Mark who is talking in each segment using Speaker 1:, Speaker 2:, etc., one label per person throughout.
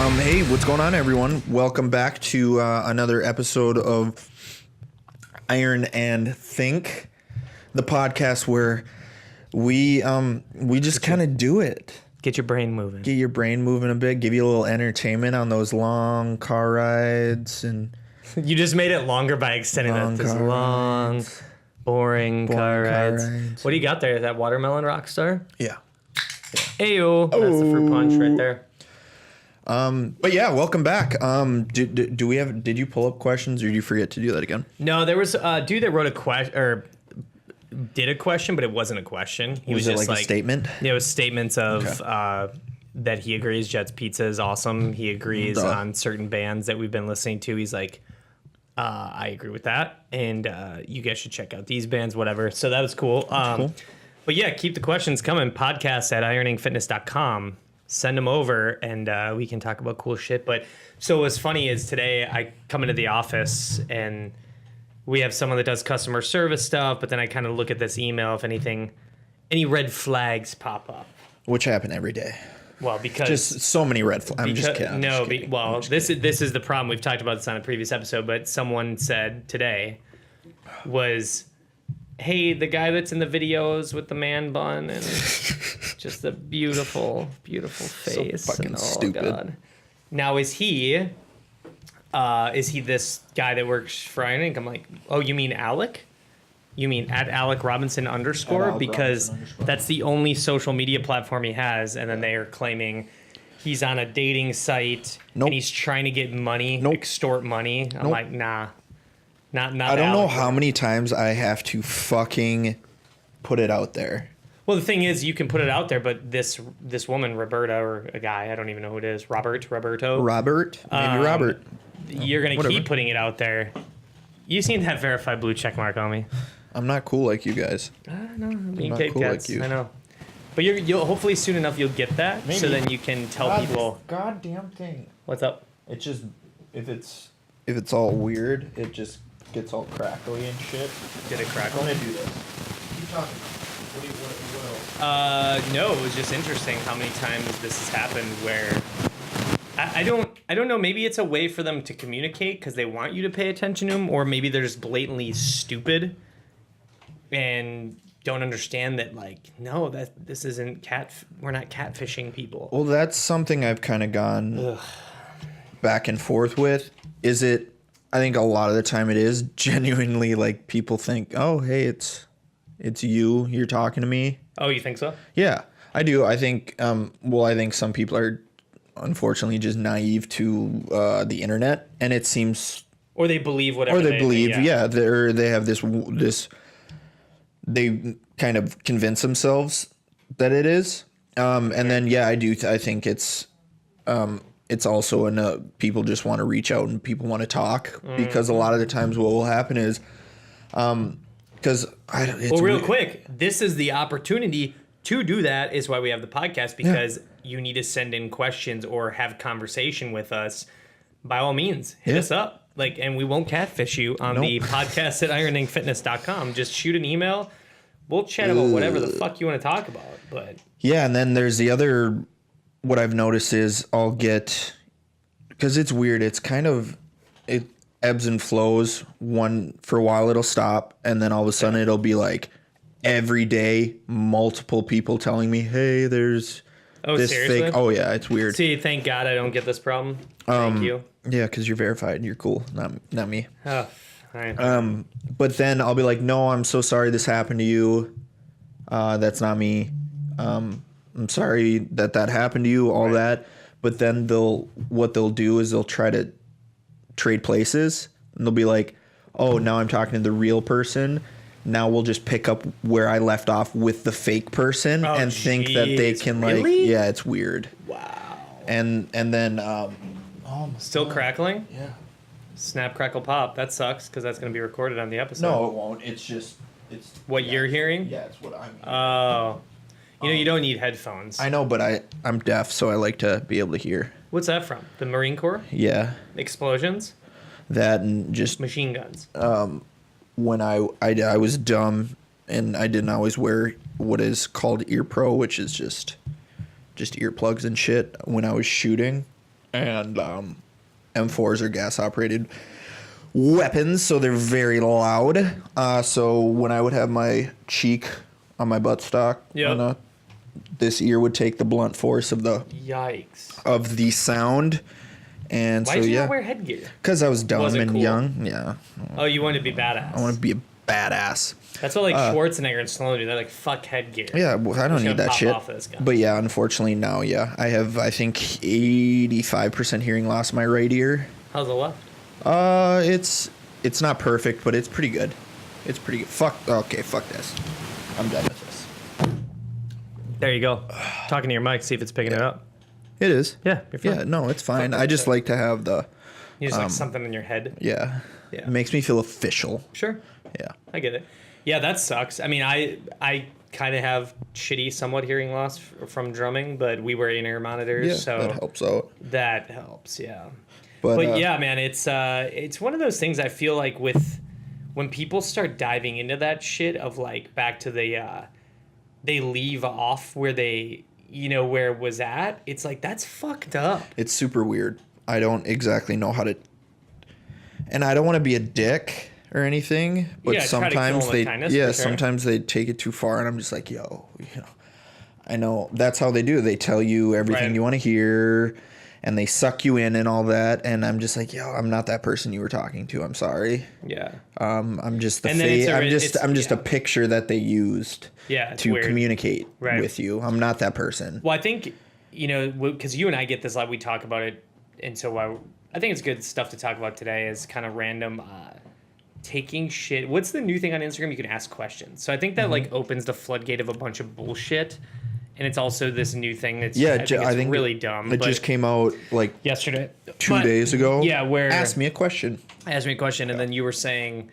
Speaker 1: Hey, what's going on, everyone? Welcome back to another episode of Iron and Think, the podcast where we just kind of do it.
Speaker 2: Get your brain moving.
Speaker 1: Get your brain moving a bit. Give you a little entertainment on those long car rides and.
Speaker 2: You just made it longer by extending that. Long, boring car rides. What do you got there? Is that watermelon Rockstar?
Speaker 1: Yeah.
Speaker 2: Ayo. That's the fruit punch right there.
Speaker 1: But yeah, welcome back. Do we have? Did you pull up questions, or did you forget to do that again?
Speaker 2: No, there was a dude that wrote a question or did a question, but it wasn't a question. He was just
Speaker 1: like a statement.
Speaker 2: Yeah, it was statements of that he agrees Jet's Pizza is awesome. He agrees on certain bands that we've been listening to. He's like, I agree with that, and you guys should check out these bands, whatever. So that was cool. Cool. But yeah, keep the questions coming. Podcast@ironingfitness.com. Send them over, and we can talk about cool shit. But so what's funny is today I come into the office, and we have someone that does customer service stuff, but then I kind of look at this email if any red flags pop up.
Speaker 1: Which happen every day.
Speaker 2: Well, because
Speaker 1: just so many red flags. I'm just kidding.
Speaker 2: This is the problem. We've talked about this on a previous episode, but someone said today was, hey, the guy that's in the videos with the man bun and just the beautiful, beautiful face.
Speaker 1: So fucking stupid.
Speaker 2: God. Now, is he this guy that works for Iron Inc? I'm like, oh, you mean Alec? You mean at Alec Robinson _? Because that's the only social media platform he has, and then they are claiming he's on a dating site and he's trying to get money, extort money. I'm like, nah. Not I
Speaker 1: don't know how many times I have to fucking put it out there.
Speaker 2: Well, the thing is, you can put it out there, but this woman, Roberta, or a guy, I don't even know who it is, Roberto.
Speaker 1: Robert? Maybe Robert.
Speaker 2: You're going to keep putting it out there. You seem to have verified blue check mark on me.
Speaker 1: I'm not cool like you guys.
Speaker 2: No, I'm not cool like you. I know. But you'll hopefully soon enough you'll get that, so then you can tell people.
Speaker 1: Goddamn thing.
Speaker 2: What's up?
Speaker 1: It's just if it's all weird, it just gets all crackly and shit.
Speaker 2: Did it crackle?
Speaker 1: I'm gonna do this. Keep talking. What else?
Speaker 2: No, it was just interesting how many times this has happened where I don't know, maybe it's a way for them to communicate because they want you to pay attention to them, or maybe they're just blatantly stupid and don't understand that, like, no, that this isn't we're not catfishing people.
Speaker 1: Well, that's something I've kind of gone back and forth with. I think a lot of the time it is genuinely like people think, oh, hey, it's you're talking to me.
Speaker 2: Oh, you think so?
Speaker 1: Yeah, I do. I think, I think some people are unfortunately just naive to the internet, and it seems.
Speaker 2: Or they believe whatever.
Speaker 1: Or they believe, yeah. They have this. They kind of convince themselves that it is, and then I do. I think it's also people just want to reach out and people want to talk because a lot of the times what will happen is,
Speaker 2: quick, this is the opportunity to do that. Is why we have the podcast, because you need to send in questions or have conversation with us. By all means, hit us up. And we won't catfish you on the podcast at ironingfitness.com. Just shoot an email. We'll chat about whatever the fuck you want to talk about. But
Speaker 1: yeah, and then there's the other. What I've noticed is I'll get, because it's weird. It's kind of it ebbs and flows. For a while it'll stop, and then all of a sudden it'll be like every day, multiple people telling me, "Hey, there's this
Speaker 2: seriously?
Speaker 1: fake." Oh yeah, it's weird.
Speaker 2: See, thank God I don't get this problem. Thank you.
Speaker 1: Yeah, because you're verified. You're cool. Not me.
Speaker 2: Oh, all right.
Speaker 1: But then I'll be like, no, I'm so sorry this happened to you. That's not me. I'm sorry that happened to you. All that. But then what they'll do is they'll try to trade places, and they'll be like, oh, now I'm talking to the real person. Now we'll just pick up where I left off with the fake person and think that they can yeah, it's weird.
Speaker 2: Wow.
Speaker 1: And then
Speaker 2: still crackling?
Speaker 1: Yeah.
Speaker 2: Snap, crackle, pop. That sucks because that's going to be recorded on the episode.
Speaker 1: No, it won't. It's
Speaker 2: what you're hearing?
Speaker 1: Yeah, it's what I'm hearing.
Speaker 2: Oh. You don't need headphones.
Speaker 1: I know, but I'm deaf, so I like to be able to hear.
Speaker 2: What's that from? The Marine Corps?
Speaker 1: Yeah.
Speaker 2: Explosions?
Speaker 1: That and just
Speaker 2: machine guns.
Speaker 1: When I was dumb and I didn't always wear what is called ear pro, which is just earplugs and shit when I was shooting. and M4s are gas operated weapons, so they're very loud. So when I would have my cheek on my buttstock, this ear would take the blunt force of the sound. And
Speaker 2: why did you not wear headgear?
Speaker 1: Because I was dumb and young. Yeah.
Speaker 2: Oh, you wanted to be badass.
Speaker 1: I want to be a badass.
Speaker 2: That's what like Schwarzenegger and Stallone do. They're like, fuck headgear.
Speaker 1: Yeah, well, I don't need that shit. But yeah, unfortunately now, I have, I think, 85% hearing loss in my right ear.
Speaker 2: How's the left?
Speaker 1: It's not perfect, but it's pretty good. It's pretty good. Fuck this. I'm done with this.
Speaker 2: There you go. Talking to your mic, see if it's picking it up.
Speaker 1: It is.
Speaker 2: Yeah, you're fine.
Speaker 1: Yeah, no, it's fine. I just like to have the...
Speaker 2: You just like something in your head?
Speaker 1: Yeah. It makes me feel official.
Speaker 2: Sure.
Speaker 1: Yeah.
Speaker 2: I get it. Yeah, that sucks. I mean, I kind of have shitty somewhat hearing loss from drumming, but we wear in-ear monitors, so...
Speaker 1: that helps out.
Speaker 2: That helps, yeah.
Speaker 1: But
Speaker 2: yeah, man, it's one of those things I feel like with... When people start diving into that shit of like back to the... they leave off where they... where it was at, it's like, that's fucked up.
Speaker 1: It's super weird. I don't exactly know how to... And I don't want to be a dick or anything, but sometimes sometimes they take it too far, and I'm just like, I know that's how they do. They tell you everything you want to hear, and they suck you in and all that, and I'm just like, I'm not that person you were talking to. I'm sorry.
Speaker 2: Yeah.
Speaker 1: I'm just the I'm just a picture that they used to communicate with you. I'm not that person.
Speaker 2: Well, I think, because you and I get this a lot, we talk about it, and so I think it's good stuff to talk about today is kind of random taking shit. What's the new thing on Instagram? You can ask questions. So I think that like opens the floodgate of a bunch of bullshit. And it's also this new thing that's I think really dumb.
Speaker 1: It just came out like
Speaker 2: yesterday,
Speaker 1: 2 days ago.
Speaker 2: Yeah, where
Speaker 1: ask me a question,
Speaker 2: and then you were saying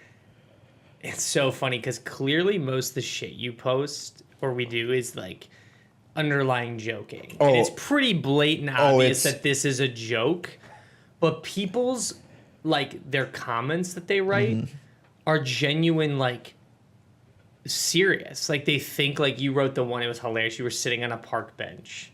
Speaker 2: it's so funny because clearly most of the shit you post or we do is like underlying joking, and it's pretty blatant obvious that this is a joke. But people's like their comments that they write are genuine, like. Serious, like they think like you wrote the one, it was hilarious, you were sitting on a park bench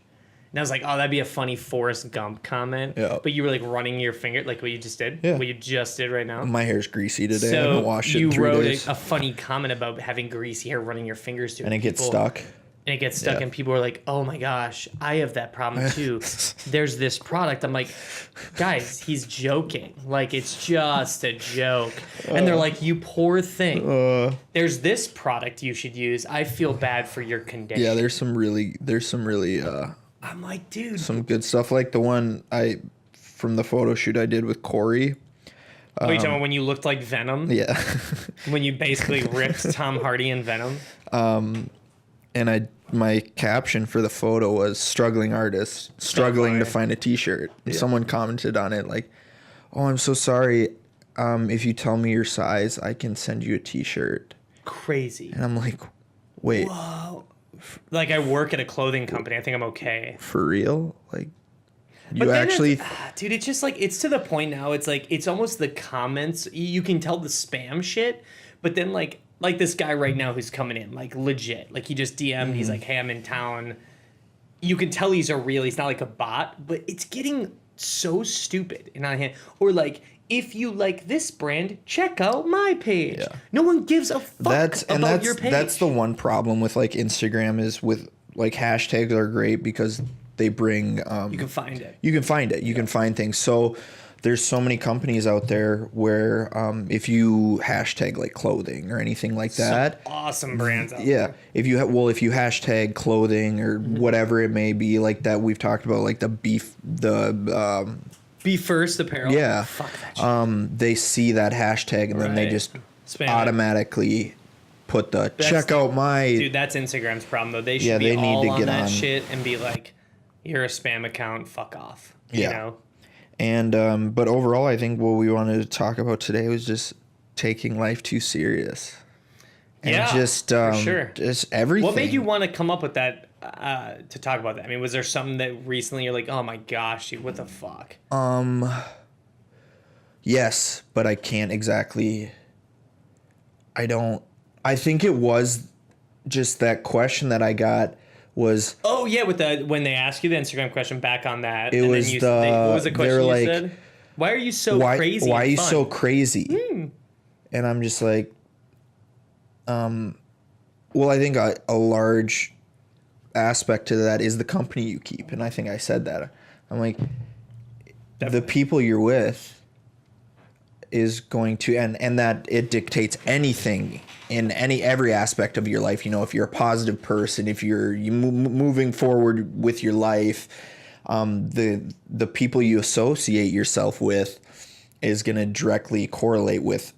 Speaker 2: and I was like, oh, that'd be a funny Forrest Gump comment, but you were like running your finger like what you just did right now.
Speaker 1: My hair's greasy today.
Speaker 2: So
Speaker 1: I haven't washed it
Speaker 2: you
Speaker 1: in 3
Speaker 2: wrote
Speaker 1: days.
Speaker 2: A funny comment about having greasy hair running your fingers to it,
Speaker 1: and it gets stuck.
Speaker 2: And it gets stuck, and people are like, oh my gosh, I have that problem too. There's this product. I'm like, guys, he's joking. Like, it's just a joke. And they're like, you poor thing. There's this product you should use. I feel bad for your condition.
Speaker 1: Yeah, there's some really
Speaker 2: I'm like, dude.
Speaker 1: Some good stuff, like the one from the photo shoot I did with Corey.
Speaker 2: What are you talking about when you looked like Venom?
Speaker 1: Yeah.
Speaker 2: When you basically ripped Tom Hardy in Venom?
Speaker 1: And my caption for the photo was struggling artist, struggling to find a t-shirt. And someone commented on it like, oh, I'm so sorry. If you tell me your size, I can send you a t-shirt.
Speaker 2: Crazy.
Speaker 1: And I'm like, wait.
Speaker 2: Whoa. Like I work at a clothing company. I think I'm okay.
Speaker 1: For real? Like
Speaker 2: you actually... Dude, it's just like, it's to the point now. It's like, it's almost the comments. You can tell the spam shit, but then like this guy right now who's coming in, like legit, like he just DM'd, he's like, hey, I'm in town. You can tell he's not like a bot, but it's getting so stupid in on hand. Or like, if you like this brand, check out my page. Yeah. No one gives a fuck about your page.
Speaker 1: That's the one problem with like Instagram is with like hashtags are great because they bring...
Speaker 2: you can find it.
Speaker 1: You can find things. So... There's so many companies out there where if you hashtag like clothing or anything like that,
Speaker 2: some awesome brands out there.
Speaker 1: If you hashtag clothing or whatever it may be like that, we've talked about like the Be
Speaker 2: First apparel.
Speaker 1: Yeah.
Speaker 2: Fuck that shit.
Speaker 1: They see that hashtag and then they just automatically put the check out my...
Speaker 2: Dude, that's Instagram's problem though. They should be all on that shit and be like, you're a spam account, fuck off. You know?
Speaker 1: And but overall, I think what we wanted to talk about today was just taking life too serious. And for sure. Just everything.
Speaker 2: What made you want to come up with that to talk about that? I mean, was there something that recently you're like, oh my gosh, dude, what the fuck?
Speaker 1: Yes, but I can't exactly. I think it was just that question that I got was
Speaker 2: Oh yeah, with when they ask you the Instagram question back on that,
Speaker 1: It
Speaker 2: and
Speaker 1: was
Speaker 2: what was the question you
Speaker 1: like,
Speaker 2: said? Why are you so crazy?
Speaker 1: Why are
Speaker 2: and
Speaker 1: you
Speaker 2: fun?
Speaker 1: so crazy? And I'm just like, well, I think a large aspect to that is the company you keep, and I think I said that. I'm like, the people you're with is going to, and that it dictates anything in every aspect of your life. You know, if you're a positive person, if you're moving forward with your life, the people you associate yourself with is going to directly correlate with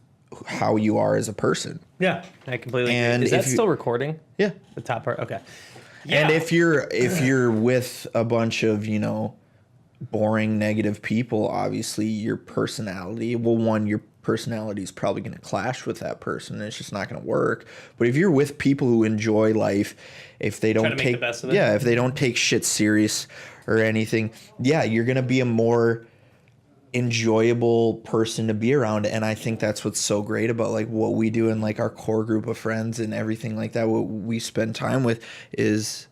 Speaker 1: how you are as a person.
Speaker 2: Yeah, I completely agree. Is that still recording?
Speaker 1: Yeah,
Speaker 2: the top part. Okay. Yeah.
Speaker 1: And if you're with a bunch of, you know, boring, negative people, obviously your personality, your personality is probably going to clash with that person. It's just not going to work. But if you're with people who enjoy life, if they don't take the best of it. Yeah, if they don't take shit serious or anything, yeah, you're going to be a more enjoyable person to be around. And I think that's what's so great about like what we do in like our core group of friends and everything like that. What we spend time with is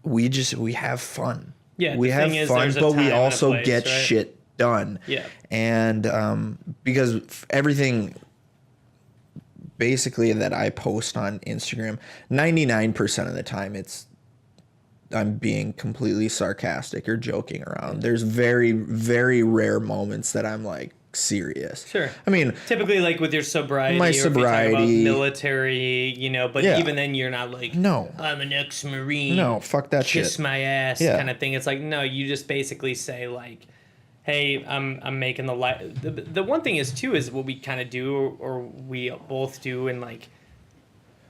Speaker 1: we have fun.
Speaker 2: Yeah,
Speaker 1: we have fun, but we also get shit done.
Speaker 2: Yeah.
Speaker 1: And because everything basically that I post on Instagram, 99% of the time I'm being completely sarcastic or joking around. There's very, very rare moments that I'm like serious.
Speaker 2: Sure.
Speaker 1: I mean,
Speaker 2: typically like with your sobriety,
Speaker 1: my
Speaker 2: or
Speaker 1: sobriety,
Speaker 2: if you talk about military, you know, but even then you're not like,
Speaker 1: no,
Speaker 2: I'm an ex-Marine.
Speaker 1: No, fuck that shit.
Speaker 2: Kiss my ass kind of thing. It's like, no, you just basically say like, hey, I'm making the life. The one thing is too is what we kind of do, or we both do, and like,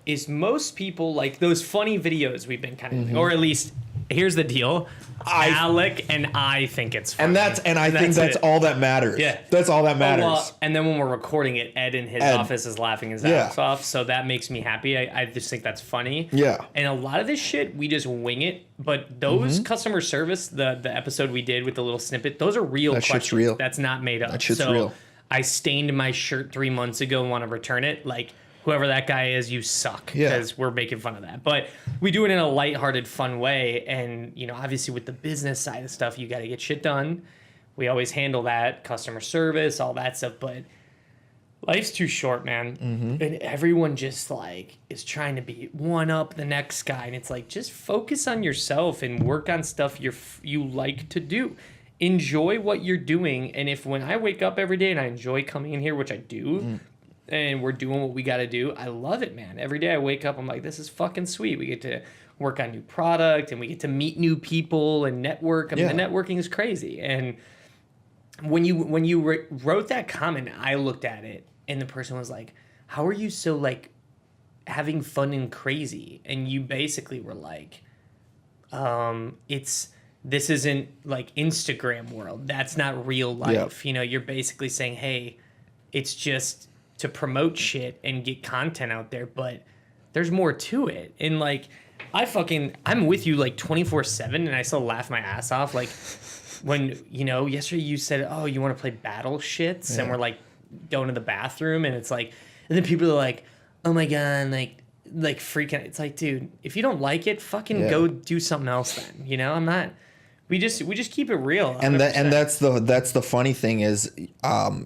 Speaker 2: is most people like those funny videos we've been kind of doing, or at least here's the deal. Alec and I think it's funny.
Speaker 1: And I think that's all that matters.
Speaker 2: Yeah.
Speaker 1: That's all that matters.
Speaker 2: Well, and then when we're recording it, Ed in his office is laughing his ass off. So that makes me happy. I just think that's funny.
Speaker 1: Yeah.
Speaker 2: And a lot of this shit, we just wing it. But those customer service, the episode we did with the little snippet, those are real questions. Shit's real. That's not made up.
Speaker 1: That shit's real.
Speaker 2: I stained my shirt 3 months ago and want to return it. Like, whoever that guy is, you suck, because we're making fun of that. But we do it in a lighthearted, fun way. And, you know, obviously with the business side of stuff, you got to get shit done. We always handle that, customer service, all that stuff. But life's too short, man. And everyone just like is trying to be one up the next guy. And it's like, just focus on yourself and work on stuff you like to do. Enjoy what you're doing. And if when I wake up every day and I enjoy coming in here, which I do, and we're doing what we got to do, I love it, man. Every day I wake up, I'm like, this is fucking sweet. We get to work on new product and we get to meet new people and network. I mean, the networking is crazy. And when you wrote that comment, I looked at it and the person was like, how are you so like having fun and crazy? And you basically were like, this isn't like Instagram world. That's not real life. Yep. You know, you're basically saying, hey, it's just to promote shit and get content out there, but there's more to it. And like, I'm with you like 24/7 and I still laugh my ass off. Like when, you know, yesterday you said, oh, you want to play battle shits? And we're like going to the bathroom and it's like, and then people are like, oh my God, like freaking, it's like, dude, if you don't like it, fucking go do something else then, you know? We just keep it real. 100%.
Speaker 1: And that's the funny thing is,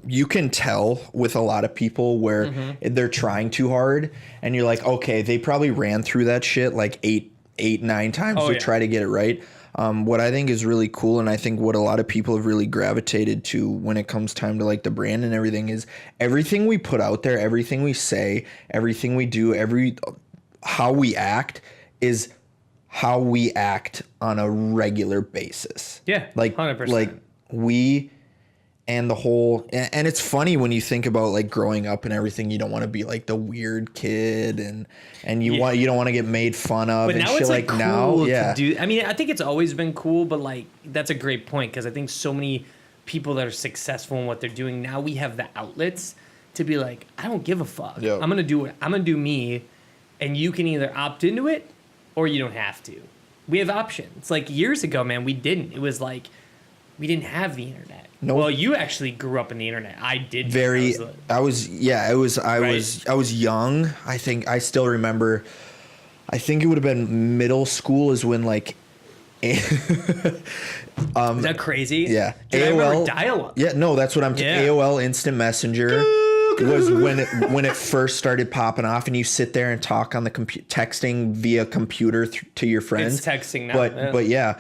Speaker 1: you can tell with a lot of people where they're trying too hard, and you're like, okay, they probably ran through that shit like 9 times to try to get it right. What I think is really cool, and I think what a lot of people have really gravitated to when it comes time to like the brand and everything, is everything we put out there, everything we say, everything we do, how we act is how we act on a regular basis.
Speaker 2: Yeah,
Speaker 1: like
Speaker 2: 100%.
Speaker 1: Like we and the whole, and it's funny when you think about like growing up and everything. You don't want to be like the weird kid, and you don't want to get made fun of.
Speaker 2: But
Speaker 1: and
Speaker 2: now
Speaker 1: shit
Speaker 2: it's like
Speaker 1: cool
Speaker 2: now, to do. I mean, I think it's always been cool, but like that's a great point, because I think so many people that are successful in what they're doing now, we have the outlets to be like, I don't give a fuck. Yep. I'm gonna do it. I'm gonna do me, and you can either opt into it or you don't have to. We have options. Like years ago, man, we didn't. It was like we didn't have the internet. No. Well, you actually grew up in the internet. I did.
Speaker 1: I was young. I think I still remember. I think it would have been middle school is when like
Speaker 2: Is that crazy?
Speaker 1: Yeah.
Speaker 2: Dude, I remember dial-up.
Speaker 1: Yeah, no, that's what I'm AOL Instant Messenger was when it first started popping off, and you sit there and talk on the texting via computer to your friends.
Speaker 2: It's texting now.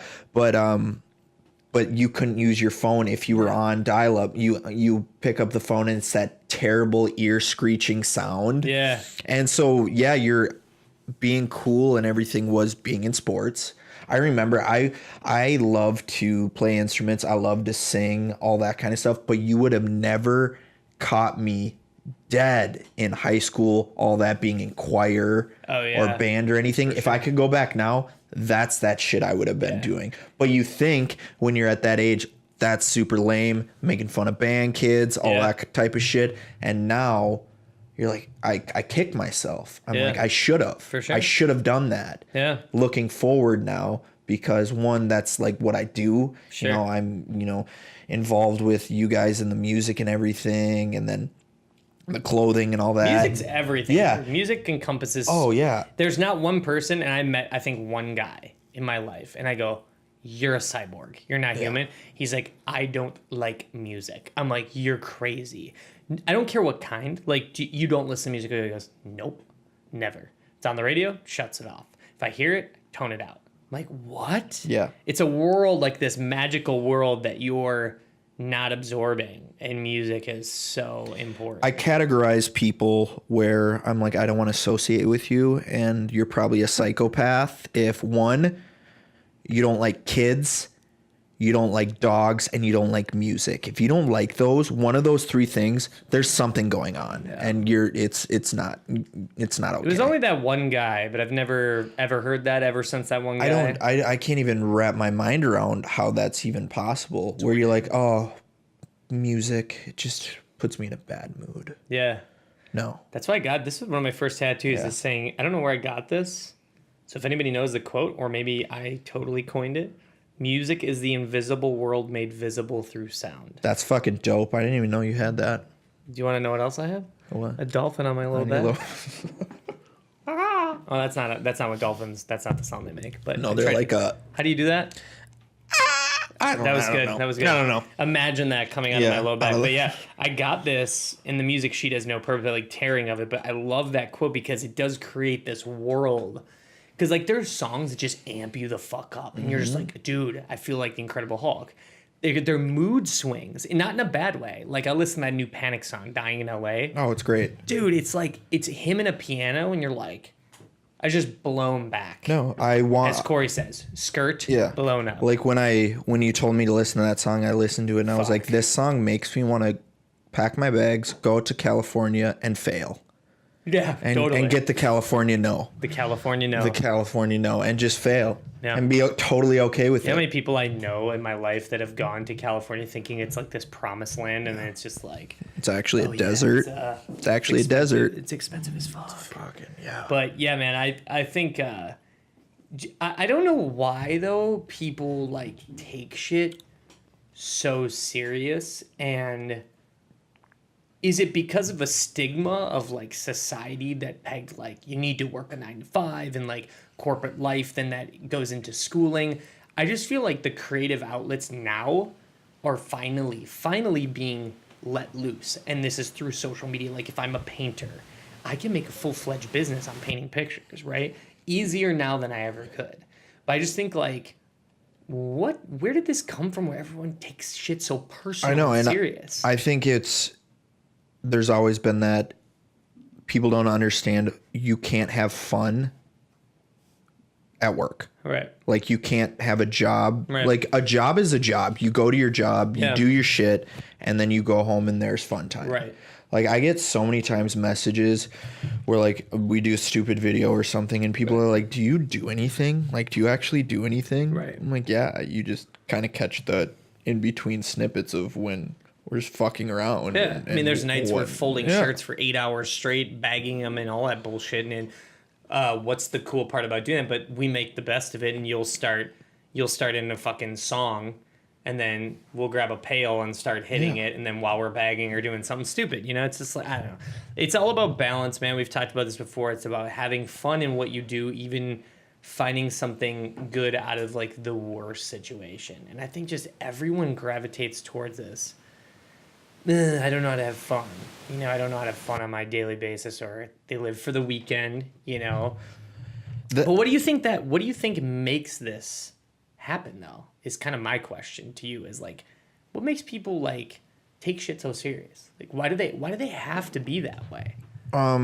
Speaker 1: But you couldn't use your phone if you were on dial-up. You pick up the phone and it's that terrible ear screeching sound.
Speaker 2: Yeah.
Speaker 1: And so you're being cool and everything was being in sports. I remember I love to play instruments. I love to sing, all that kind of stuff. But you would have never caught me dead in high school, all that being in choir or band or anything. If I could go back now, that's that shit I would have been doing. But you think when you're at that age, that's super lame, making fun of band kids, all that type of shit. And now you're like, I kick myself. I'm like, I should have.
Speaker 2: For sure.
Speaker 1: I should have done that.
Speaker 2: Yeah.
Speaker 1: Looking forward now, because one, that's like what I do.
Speaker 2: Sure.
Speaker 1: You know, I'm, involved with you guys in the music and everything, and then the clothing and all that.
Speaker 2: Music's everything.
Speaker 1: Yeah.
Speaker 2: Music encompasses.
Speaker 1: Oh, yeah.
Speaker 2: There's not one person, and I met, I think, one guy in my life, and I go, you're a cyborg. You're not human. He's like, I don't like music. I'm like, you're crazy. I don't care what kind. Like, you don't listen to music. He goes, nope, never. It's on the radio, shuts it off. If I hear it, tone it out. I'm like, what?
Speaker 1: Yeah.
Speaker 2: It's a world, like this magical world that you're not absorbing, and music is so important.
Speaker 1: I categorize people where I'm like, I don't want to associate with you, and you're probably a psychopath if, one, you don't like kids, you don't like dogs, and you don't like music. If you don't like those, one of those three things, there's something going on, and it's not okay.
Speaker 2: It was only that one guy, but I've never ever heard that ever since that one guy.
Speaker 1: I can't even wrap my mind around how that's even possible. Where you're like, oh, music, it just puts me in a bad mood.
Speaker 2: Yeah.
Speaker 1: No.
Speaker 2: That's why I got this. Was one of my first tattoos. Is saying, I don't know where I got this. So if anybody knows the quote, or maybe I totally coined it, music is the invisible world made visible through sound.
Speaker 1: That's fucking dope. I didn't even know you had that.
Speaker 2: Do you want to know what else I have?
Speaker 1: What?
Speaker 2: A dolphin on my little bed. Oh, that's not what dolphins. That's not the sound they make. But
Speaker 1: no, they're like a.
Speaker 2: How do you do that?
Speaker 1: That
Speaker 2: was good. That was good.
Speaker 1: I don't know.
Speaker 2: Imagine that coming out of my low back. But yeah, I got this, and the music sheet has no purpose, like tearing of it. But I love that quote because it does create this world. Because like there's songs that just amp you the fuck up, and you're just like, dude, I feel like the Incredible Hulk. They're mood swings, and not in a bad way. Like I listened to that new Panic song, "Dying in L.A."
Speaker 1: Oh, it's great,
Speaker 2: dude. It's like it's him and a piano, and you're like, I was just blown back.
Speaker 1: No, I want,
Speaker 2: as Corey says, skirt blown up.
Speaker 1: Like when you told me to listen to that song, I listened to it and I was like, this song makes me want to pack my bags, go to California, and fail.
Speaker 2: Yeah, totally.
Speaker 1: And get the California no.
Speaker 2: The California no.
Speaker 1: The California no, and just fail.
Speaker 2: Yeah.
Speaker 1: And be totally okay with it.
Speaker 2: How many people I know in my life that have gone to California thinking it's like this promised land, and then it's just like
Speaker 1: it's actually a desert. It's actually a desert.
Speaker 2: It's expensive as fuck.
Speaker 1: Fucking yeah.
Speaker 2: But yeah, man, I think I don't know why though people like take shit so serious, and is it because of a stigma of like society that pegged like you need to work a 9 to 5 and like corporate life, then that goes into schooling? I just feel like the creative outlets now are finally being let loose, and this is through social media. Like if I'm a painter, I can make a full-fledged business on painting pictures, right? Easier now than I ever could. But I just think like, where did this come from where everyone takes shit so personal and serious?
Speaker 1: I think there's always been that people don't understand you can't have fun at work.
Speaker 2: Right.
Speaker 1: Like you can't have a job.
Speaker 2: Right.
Speaker 1: Like a job is a job. You go to your job, you do your shit, and then you go home and there's fun time.
Speaker 2: Right.
Speaker 1: Like I get so many times messages where like we do a stupid video or something and people are like, do you do anything? Like, do you actually do anything?
Speaker 2: Right.
Speaker 1: I'm like, yeah, you just kind of catch the in between snippets of when we're just fucking around.
Speaker 2: Yeah. I mean, there's nights we're folding shirts for 8 hours straight, bagging them and all that bullshit. And what's the cool part about doing it? But we make the best of it, and you'll start in a fucking song, and then we'll grab a pail and start hitting it, and then while we're bagging or doing something stupid, it's just like, I don't know. It's all about balance, man. We've talked about this before. It's about having fun in what you do, even finding something good out of like the worst situation. And I think just everyone gravitates towards this. I don't know how to have fun. I don't know how to have fun on my daily basis, or they live for the weekend, But what do you think makes this happen though? Is kind of my question to you, is like, what makes people like take shit so serious? Like, why do they have to be that way? I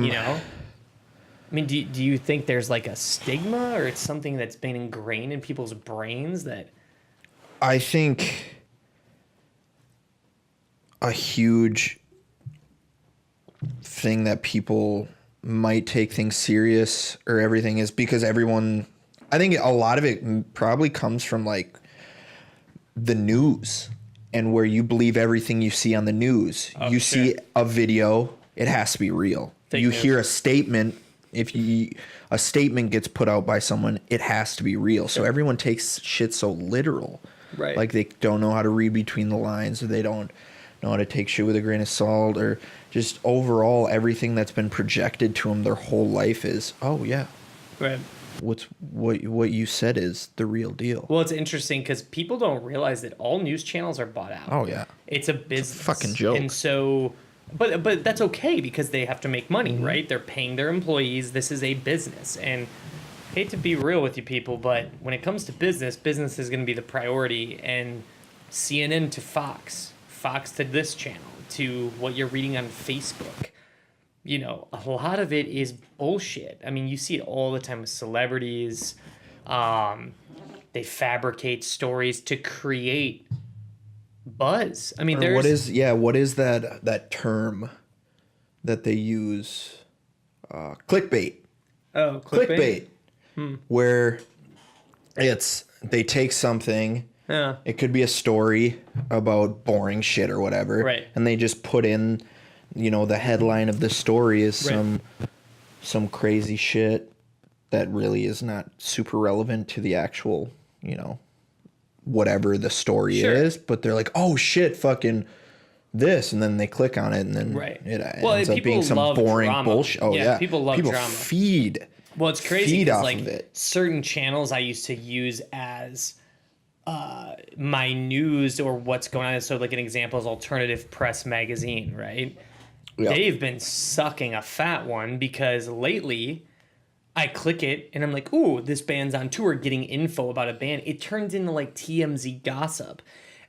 Speaker 2: mean, do you think there's like a stigma, or it's something that's been ingrained in people's brains that...
Speaker 1: I think a huge thing that people might take things serious or everything is because I think a lot of it probably comes from like the news, and where you believe everything you see on the news. You see a video, it has to be real. Fake news. Hear a statement. If a statement gets put out by someone, it has to be real. So everyone takes shit so literal.
Speaker 2: Right.
Speaker 1: Like they don't know how to read between the lines, or they don't know how to take shit with a grain of salt, or just overall everything that's been projected to them their whole life is, oh yeah.
Speaker 2: Right.
Speaker 1: What you said is the real deal.
Speaker 2: Well, it's interesting because people don't realize that all news channels are bought out.
Speaker 1: Oh yeah.
Speaker 2: It's a business.
Speaker 1: It's a fucking joke.
Speaker 2: And so... But that's okay because they have to make money, right? They're paying their employees. This is a business. And I hate to be real with you people, but when it comes to business is going to be the priority. And CNN to Fox to this channel, to what you're reading on Facebook. A lot of it is bullshit. I mean, you see it all the time with celebrities. They fabricate stories to create buzz. I mean,
Speaker 1: what is that term that they use? Clickbait.
Speaker 2: Oh, clickbait.
Speaker 1: Where they take something.
Speaker 2: Yeah.
Speaker 1: It could be a story about boring shit or whatever.
Speaker 2: Right.
Speaker 1: And they just put in, the headline of the story is some crazy shit that really is not super relevant to the actual, whatever the story is, but they're like, oh shit, fucking this, and then they click on it, and then it ends up being some boring
Speaker 2: drama.
Speaker 1: Bullshit. Oh yeah,
Speaker 2: people love drama.
Speaker 1: Feed.
Speaker 2: Well, it's crazy because like
Speaker 1: of it.
Speaker 2: Certain channels I used to use as my news or what's going on. So like an example is Alternative Press Magazine, right? Yep. They've been sucking a fat one because lately I click it and I'm like, ooh, this band's on tour, getting info about a band. It turns into like TMZ gossip.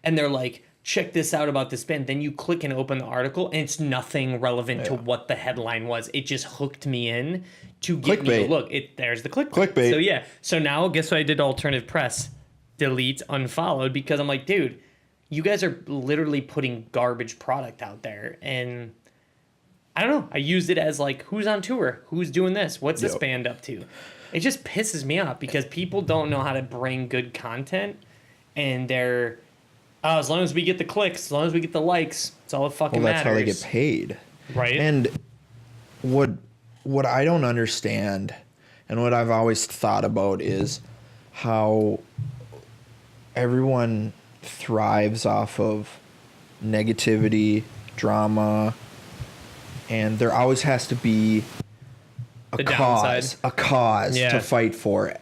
Speaker 2: And they're like, check this out about this band. Then you click and open the article and it's nothing relevant to what the headline was. It just hooked me in to get me to look. There's the clickbait. So yeah. So now guess what I did to Alternative Press? Delete, unfollowed, because I'm like, dude, you guys are literally putting garbage product out there. And I don't know. I used it as like, who's on tour? Who's doing this? What's this band up to? It just pisses me off because people don't know how to bring good content, and they're, as long as we get the clicks, as long as we get the likes, it's all that fucking matters.
Speaker 1: Well, that's how they get paid.
Speaker 2: Right.
Speaker 1: And what I don't understand, and what I've always thought about, is how everyone thrives off of negativity, drama, and there always has to be a cause to fight for it.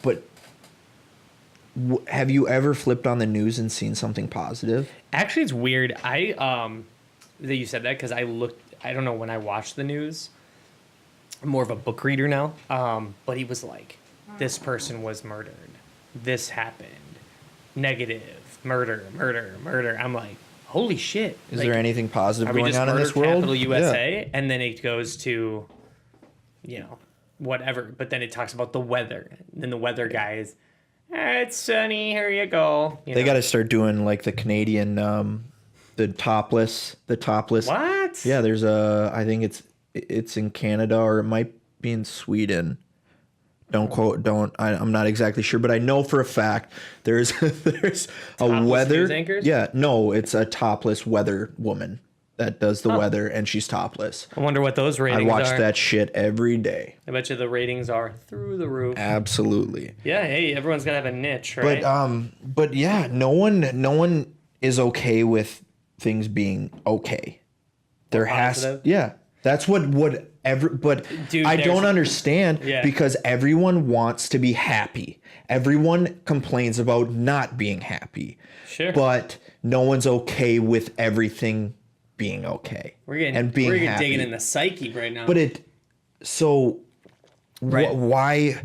Speaker 1: But have you ever flipped on the news and seen something positive?
Speaker 2: Actually, it's weird. That you said that because I don't know when I watched the news. I'm more of a book reader now. But he was like, this person was murdered. This happened. Negative. Murder. I'm like, holy shit.
Speaker 1: Is there anything positive going on in this world?
Speaker 2: Capital USA, yeah. And then it goes to, whatever. But then it talks about the weather. And then the weather guy is, it's sunny, here you go.
Speaker 1: They got to start doing like the Canadian, the topless.
Speaker 2: What?
Speaker 1: Yeah, there's I think it's in Canada, or it might be in Sweden. I'm not exactly sure, but I know for a fact there's topless a weather.
Speaker 2: News anchors?
Speaker 1: Yeah, no, it's a topless weather woman that does the weather, and she's topless.
Speaker 2: I wonder what those ratings are.
Speaker 1: I watch that shit every day.
Speaker 2: I bet you the ratings are through the roof.
Speaker 1: Absolutely.
Speaker 2: Yeah, hey, everyone's gotta have a niche, right?
Speaker 1: But yeah, no one is okay with things being okay. There has That's but
Speaker 2: Dude,
Speaker 1: I don't understand
Speaker 2: Yeah.
Speaker 1: because everyone wants to be happy. Everyone complains about not being happy.
Speaker 2: Sure.
Speaker 1: But no one's okay with everything being okay.
Speaker 2: We're getting
Speaker 1: and being happy.
Speaker 2: digging in the psyche right now.
Speaker 1: But
Speaker 2: Right.
Speaker 1: why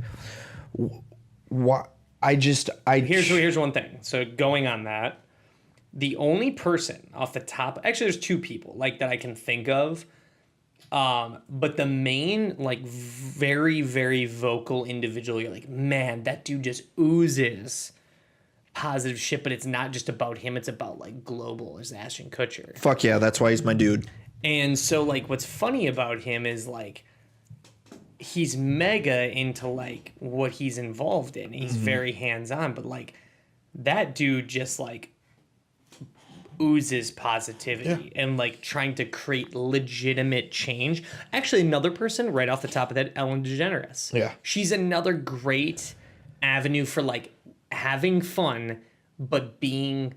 Speaker 2: Here's one thing. So going on that, the only person off the top, actually, there's two people like that I can think of. But the main, like, very, very vocal individual, you're like, man, that dude just oozes positive shit. But it's not just about him; it's about like global. Is Ashton Kutcher?
Speaker 1: Fuck yeah, that's why he's my dude.
Speaker 2: And so, like, what's funny about him is like, he's mega into like what he's involved in. He's very hands-on, but like that dude just like oozes positivity and like trying to create legitimate change. Actually, another person right off the top of that, Ellen DeGeneres.
Speaker 1: Yeah.
Speaker 2: She's another great avenue for like having fun, but being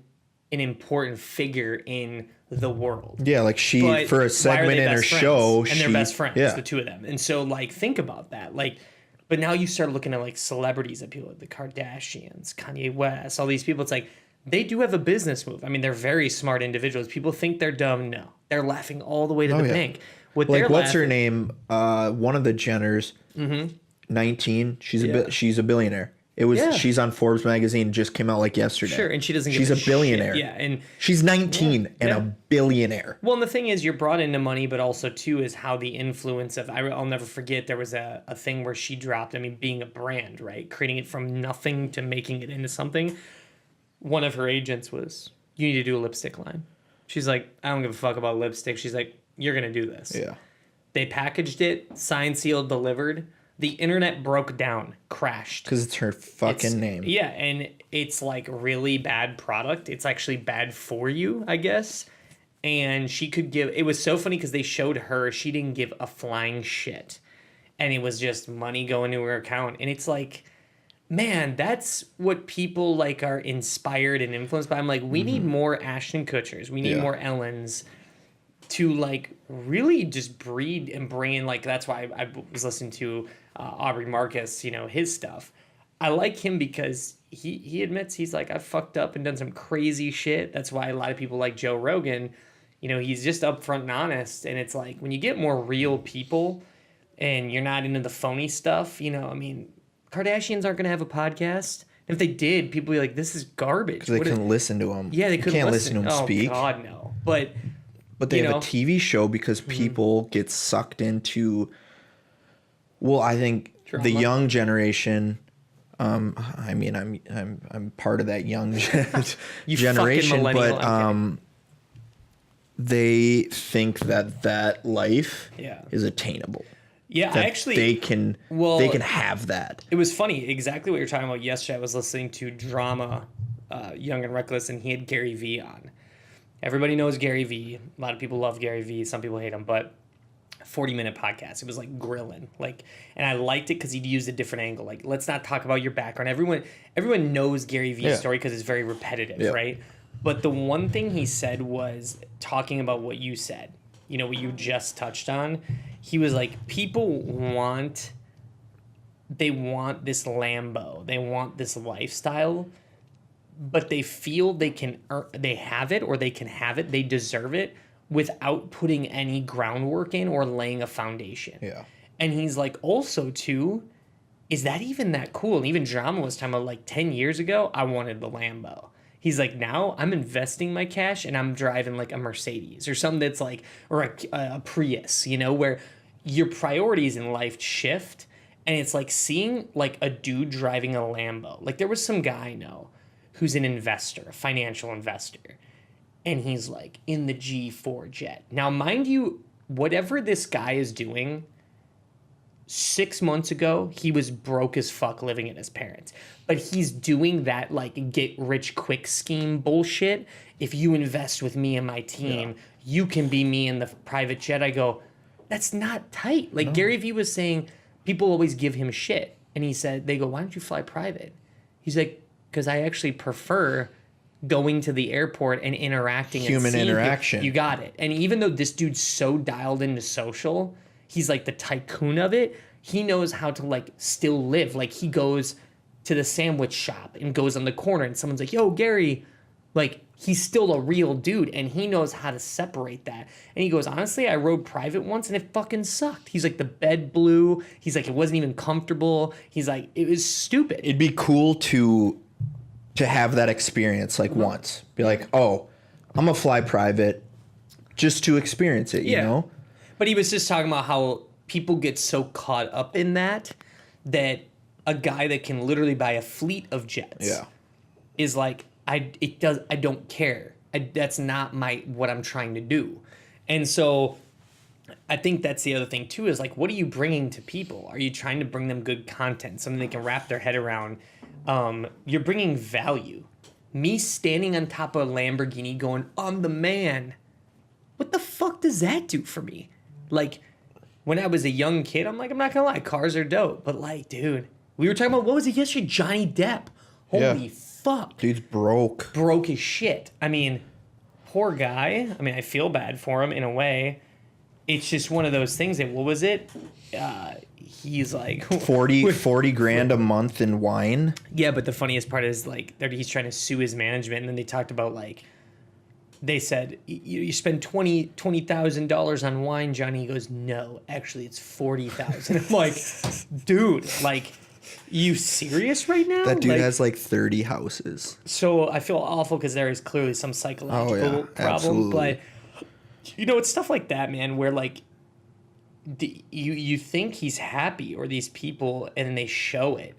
Speaker 2: an important figure in the world.
Speaker 1: Yeah, like
Speaker 2: But
Speaker 1: for
Speaker 2: why
Speaker 1: a
Speaker 2: are
Speaker 1: segment
Speaker 2: they
Speaker 1: in her
Speaker 2: best friends?
Speaker 1: show,
Speaker 2: and they're best friends,
Speaker 1: yeah.
Speaker 2: the two of them. And so, like, think about that. Like, but now you start looking at like celebrities that people like the Kardashians, Kanye West, all these people. It's like they do have a business move. I mean, they're very smart individuals. People think they're dumb. No, they're laughing all the way to the bank. What
Speaker 1: Like,
Speaker 2: they're
Speaker 1: what's her
Speaker 2: laughing-
Speaker 1: name? One of the Jenners, 19. She's a billionaire. She's on Forbes magazine. Just came out like yesterday.
Speaker 2: Sure, and she doesn't.
Speaker 1: She's
Speaker 2: give
Speaker 1: a billionaire.
Speaker 2: Shit. Yeah, and
Speaker 1: she's 19 and a billionaire.
Speaker 2: well, and the thing is, you're brought into money, but also too is how the influence of. I'll never forget. There was a thing where she dropped. I mean, being a brand, right, creating it from nothing to making it into something. One of her agents was, "You need to do a lipstick line." She's like, "I don't give a fuck about lipstick." She's like, "You're gonna do this."
Speaker 1: Yeah.
Speaker 2: They packaged it, signed, sealed, delivered. The internet broke down, crashed.
Speaker 1: Because it's her fucking name.
Speaker 2: Yeah, and it's like really bad product. It's actually bad for you, I guess. And she could give. It was so funny because they showed her. She didn't give a flying shit, and it was just money going to her account. And it's like, man, that's what people like are inspired and influenced by. I'm like, we need more Ashton Kutchers. We need more Ellens to like really just breed and bring in. Like, that's why I was listening to Aubrey Marcus, his stuff. I like him because he admits he's like, I've fucked up and done some crazy shit. That's why a lot of people like Joe Rogan, he's just upfront and honest. And it's like, when you get more real people and you're not into the phony stuff, I mean, Kardashians aren't going to have a podcast. If they did, people would be like, this is garbage.
Speaker 1: Because they couldn't listen to him.
Speaker 2: Yeah, they couldn't
Speaker 1: can't listen to him speak.
Speaker 2: Oh, God, no. But
Speaker 1: they have a TV show because people get sucked into. Well, I think the young generation. I mean, I'm part of that young generation, but they think that life is attainable.
Speaker 2: Yeah,
Speaker 1: that they can have that.
Speaker 2: It was funny, exactly what you're talking about. Yesterday, I was listening to Drama, Young and Reckless, and he had Gary Vee on. Everybody knows Gary Vee. A lot of people love Gary Vee. Some people hate him, but 40-minute podcast. It was like grilling, and I liked it because he'd used a different angle. Like, let's not talk about your background. Everyone knows Gary Vee's story because it's very repetitive, right? But the one thing he said was talking about what you said. What you just touched on. He was like, people want this Lambo. They want this lifestyle, but they feel they have it, or they can have it. They deserve it without putting any groundwork in or laying a foundation.
Speaker 1: Yeah.
Speaker 2: And he's like, also too, is that even that cool? And even Drama was talking about like 10 years ago, I wanted the Lambo. He's like, now I'm investing my cash and I'm driving like a Mercedes or something that's like, or a Prius, where your priorities in life shift. And it's like seeing like a dude driving a Lambo. Like, there was some guy I know who's an investor, a financial investor. And he's like in the G4 jet. Now, mind you, whatever this guy is doing, 6 months ago, he was broke as fuck living at his parents. But he's doing that like get rich quick scheme bullshit. If you invest with me and my team, you can be me in the private jet. I go, that's not tight. Like, Gary Vee was saying, people always give him shit. And he said, they go, why don't you fly private? He's like, because I actually prefer
Speaker 3: going to the airport and interacting.
Speaker 1: Human
Speaker 3: and seeing
Speaker 1: interaction.
Speaker 3: You got it. And even though this dude's so dialed into social, he's like the tycoon of it. He knows how to like still live. Like he goes to the sandwich shop and goes on the corner and someone's like, yo, Gary, like he's still a real dude and he knows how to separate that. And he goes, honestly, I rode private once and it fucking sucked. He's like, the bed blew. He's like, it wasn't even comfortable. He's like, it was stupid.
Speaker 1: It'd be cool to have that experience like once. Be like, oh, I'm gonna fly private just to experience it, you know?
Speaker 3: But he was just talking about how people get so caught up in that a guy that can literally buy a fleet of jets is like, I don't care. That's not what I'm trying to do. And so I think that's the other thing too, is like, what are you bringing to people? Are you trying to bring them good content, something they can wrap their head around? You're bringing value. Me standing on top of a Lamborghini going, I'm the man. What the fuck does that do for me? Like, when I was a young kid, I'm like, I'm not gonna lie, cars are dope. But like, dude, we were talking about, what was it yesterday? Johnny Depp. Holy fuck.
Speaker 1: Dude's broke.
Speaker 3: Broke as shit. I mean, poor guy. I mean, I feel bad for him in a way. It's just one of those things that, what was it? He's like
Speaker 1: 40 grand a month in wine.
Speaker 3: Yeah, but the funniest part is like he's trying to sue his management, and then they talked about like, they said, you spend $20,000 on wine, Johnny. He goes, no, actually it's 40,000. I'm like, dude, like, you serious right now?
Speaker 1: That dude has like 30 houses.
Speaker 3: So I feel awful because there is clearly some psychological problem.
Speaker 1: Absolutely.
Speaker 3: But you know, it's stuff like that, man, where like you think he's happy, or these people, and then they show it.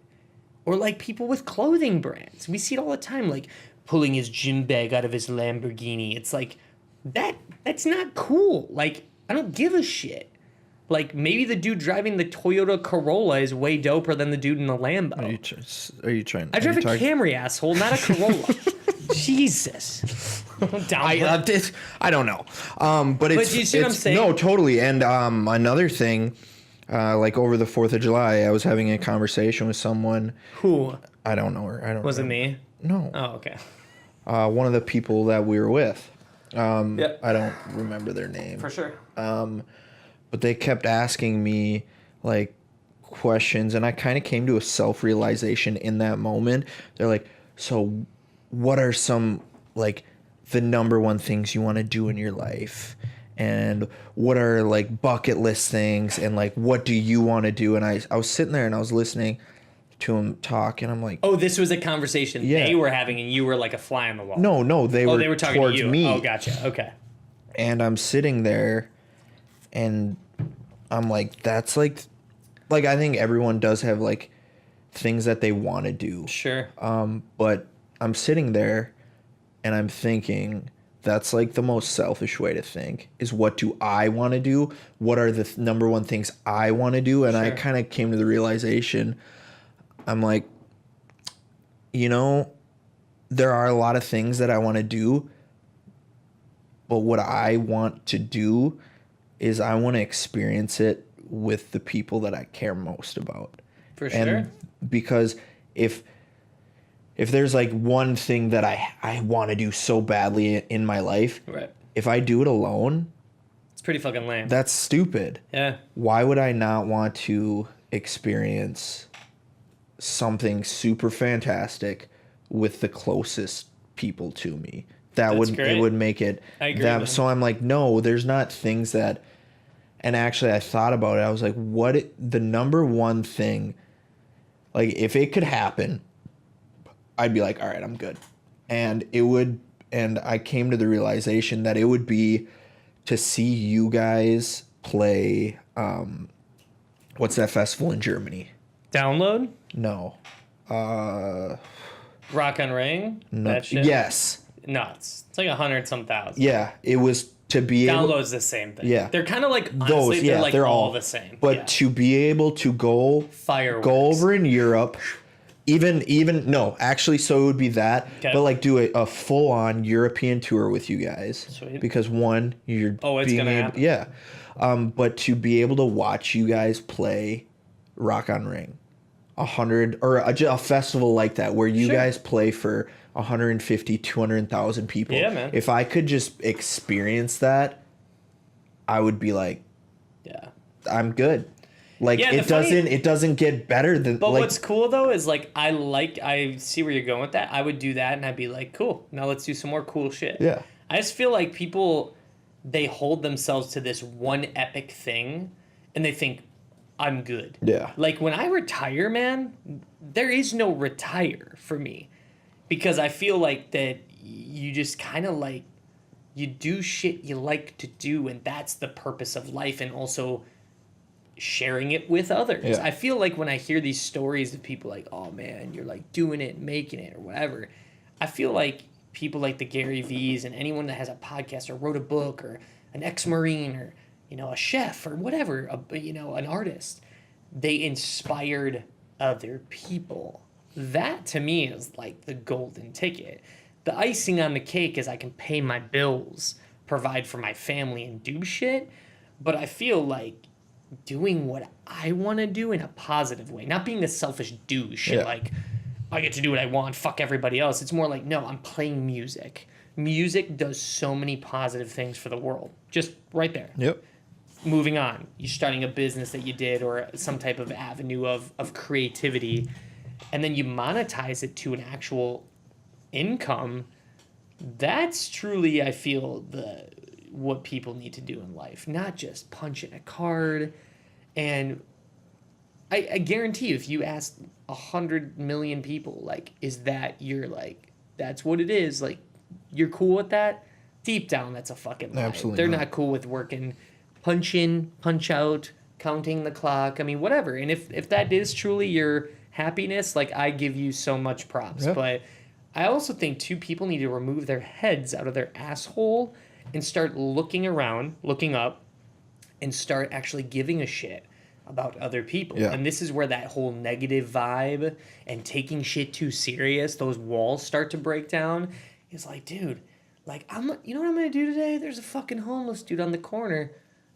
Speaker 3: Or like people with clothing brands. We see it all the time, like pulling his gym bag out of his Lamborghini. It's like, that's not cool. Like, I don't give a shit. Like, maybe the dude driving the Toyota Corolla is way doper than the dude in the Lambo.
Speaker 1: Are you trying?
Speaker 3: I drive a Camry, asshole, not a Corolla. Jesus.
Speaker 1: I don't know. But
Speaker 3: you see what I'm saying?
Speaker 1: No, totally. And another thing, like over the 4th of July, I was having a conversation with someone.
Speaker 3: Who?
Speaker 1: I don't know her. I don't.
Speaker 3: Was
Speaker 1: remember.
Speaker 3: it me?
Speaker 1: No.
Speaker 3: Oh, okay.
Speaker 1: One of the people that we were with.
Speaker 3: Yep.
Speaker 1: I don't remember their name.
Speaker 3: For sure.
Speaker 1: But they kept asking me like questions, and I kind of came to a self-realization in that moment. They're like, so what are some like the number one things you want to do in your life? And what are like bucket list things? And like, what do you want to do? And I was sitting there and I was listening to him talk, and I'm like,
Speaker 3: oh, this was a conversation they were having, and you were like a fly on the wall.
Speaker 1: No, they were
Speaker 3: talking
Speaker 1: towards
Speaker 3: to you.
Speaker 1: me.
Speaker 3: Oh, gotcha. Okay.
Speaker 1: And I'm sitting there, and I'm like, that's like I think everyone does have like things that they want to do.
Speaker 3: Sure.
Speaker 1: But I'm sitting there, and I'm thinking, that's like the most selfish way to think, is what do I want to do? What are the number one things I want to do? And I kind of came to the realization, I'm like, you know, there are a lot of things that I want to do, but what I want to do is I want to experience it with the people that I care most about.
Speaker 3: For sure.
Speaker 1: And because if there's like one thing that I want to do so badly in my life,
Speaker 3: right,
Speaker 1: if I do it alone,
Speaker 3: it's pretty fucking lame.
Speaker 1: that's stupid.
Speaker 3: Yeah.
Speaker 1: Why would I not want to experience something super fantastic with the closest people to me? It would make it.
Speaker 3: I agree.
Speaker 1: So I'm like, no, there's not things that. And actually, I thought about it. I was like, the number one thing, like if it could happen, I'd be like, all right, I'm good. And it would, and I came to the realization that it would be to see you guys play, what's that festival in Germany?
Speaker 3: Download?
Speaker 1: No.
Speaker 3: Rock on Ring?
Speaker 1: No.
Speaker 3: That shit?
Speaker 1: Yes.
Speaker 3: Nuts. It's like 100-some thousand.
Speaker 1: Yeah, it was to be able.
Speaker 3: Download's the same thing.
Speaker 1: Yeah.
Speaker 3: They're kind of like, honestly, they're all the same.
Speaker 1: But to be able to go over in Europe, even actually, so it would be that, but like do a full on European tour with you guys.
Speaker 3: Sweet.
Speaker 1: Because one, you're
Speaker 3: it's gonna happen.
Speaker 1: Yeah. But to be able to watch you guys play Rock on Ring, 100 or a festival like that where you guys play for 150, 200,000 people.
Speaker 2: Yeah, man.
Speaker 1: If I could just experience that, I would be like,
Speaker 2: Yeah.
Speaker 1: I'm good. Like
Speaker 2: Yeah,
Speaker 1: it doesn't get better than.
Speaker 2: But
Speaker 1: like,
Speaker 2: what's cool though is like I see where you're going with that. I would do that and I'd be like, cool. Now let's do some more cool shit.
Speaker 1: Yeah.
Speaker 2: I just feel like people, they hold themselves to this one epic thing, and they think I'm good.
Speaker 1: Yeah.
Speaker 2: Like when I retire, man, there is no retire for me, because I feel like that you just kind of like you do shit you like to do, and that's the purpose of life, and also sharing it with others.
Speaker 1: Yeah.
Speaker 2: I feel like when I hear these stories of people like, oh man, you're like doing it, making it, or whatever, I feel like people like the Gary Vees and anyone that has a podcast or wrote a book or an ex-Marine or, you know, a chef or whatever, you know, an artist, they inspired other people. That to me is like the golden ticket. The icing on the cake is I can pay my bills, provide for my family, and do shit. But I feel like doing what I want to do in a positive way, not being a selfish douche and like I get to do what I want, fuck everybody else. It's more like, no, I'm playing music. Music does so many positive things for the world. Just right there.
Speaker 1: Yep.
Speaker 2: Moving on. You're starting a business that you did or some type of avenue of creativity, and then you monetize it to an actual income. That's truly, I feel, what people need to do in life, not just punch in a card. And I guarantee you, if you ask 100 million people, like, is that your, like, that's what it is, like, you're cool with that? Deep down, that's a fucking lie.
Speaker 1: Absolutely
Speaker 2: They're
Speaker 1: not.
Speaker 2: not cool with working, punch in, punch out, counting the clock. I mean, whatever. And if that is truly your happiness, like, I give you so much props.
Speaker 1: Yeah.
Speaker 2: But I also think, too, people need to remove their heads out of their asshole and start looking around, looking up, and start actually giving a shit about other people.
Speaker 1: Yeah.
Speaker 2: And this is where that whole negative vibe and taking shit too serious, those walls start to break down. It's like, dude, like, you know what I'm going to do today? There's a fucking homeless dude on the corner.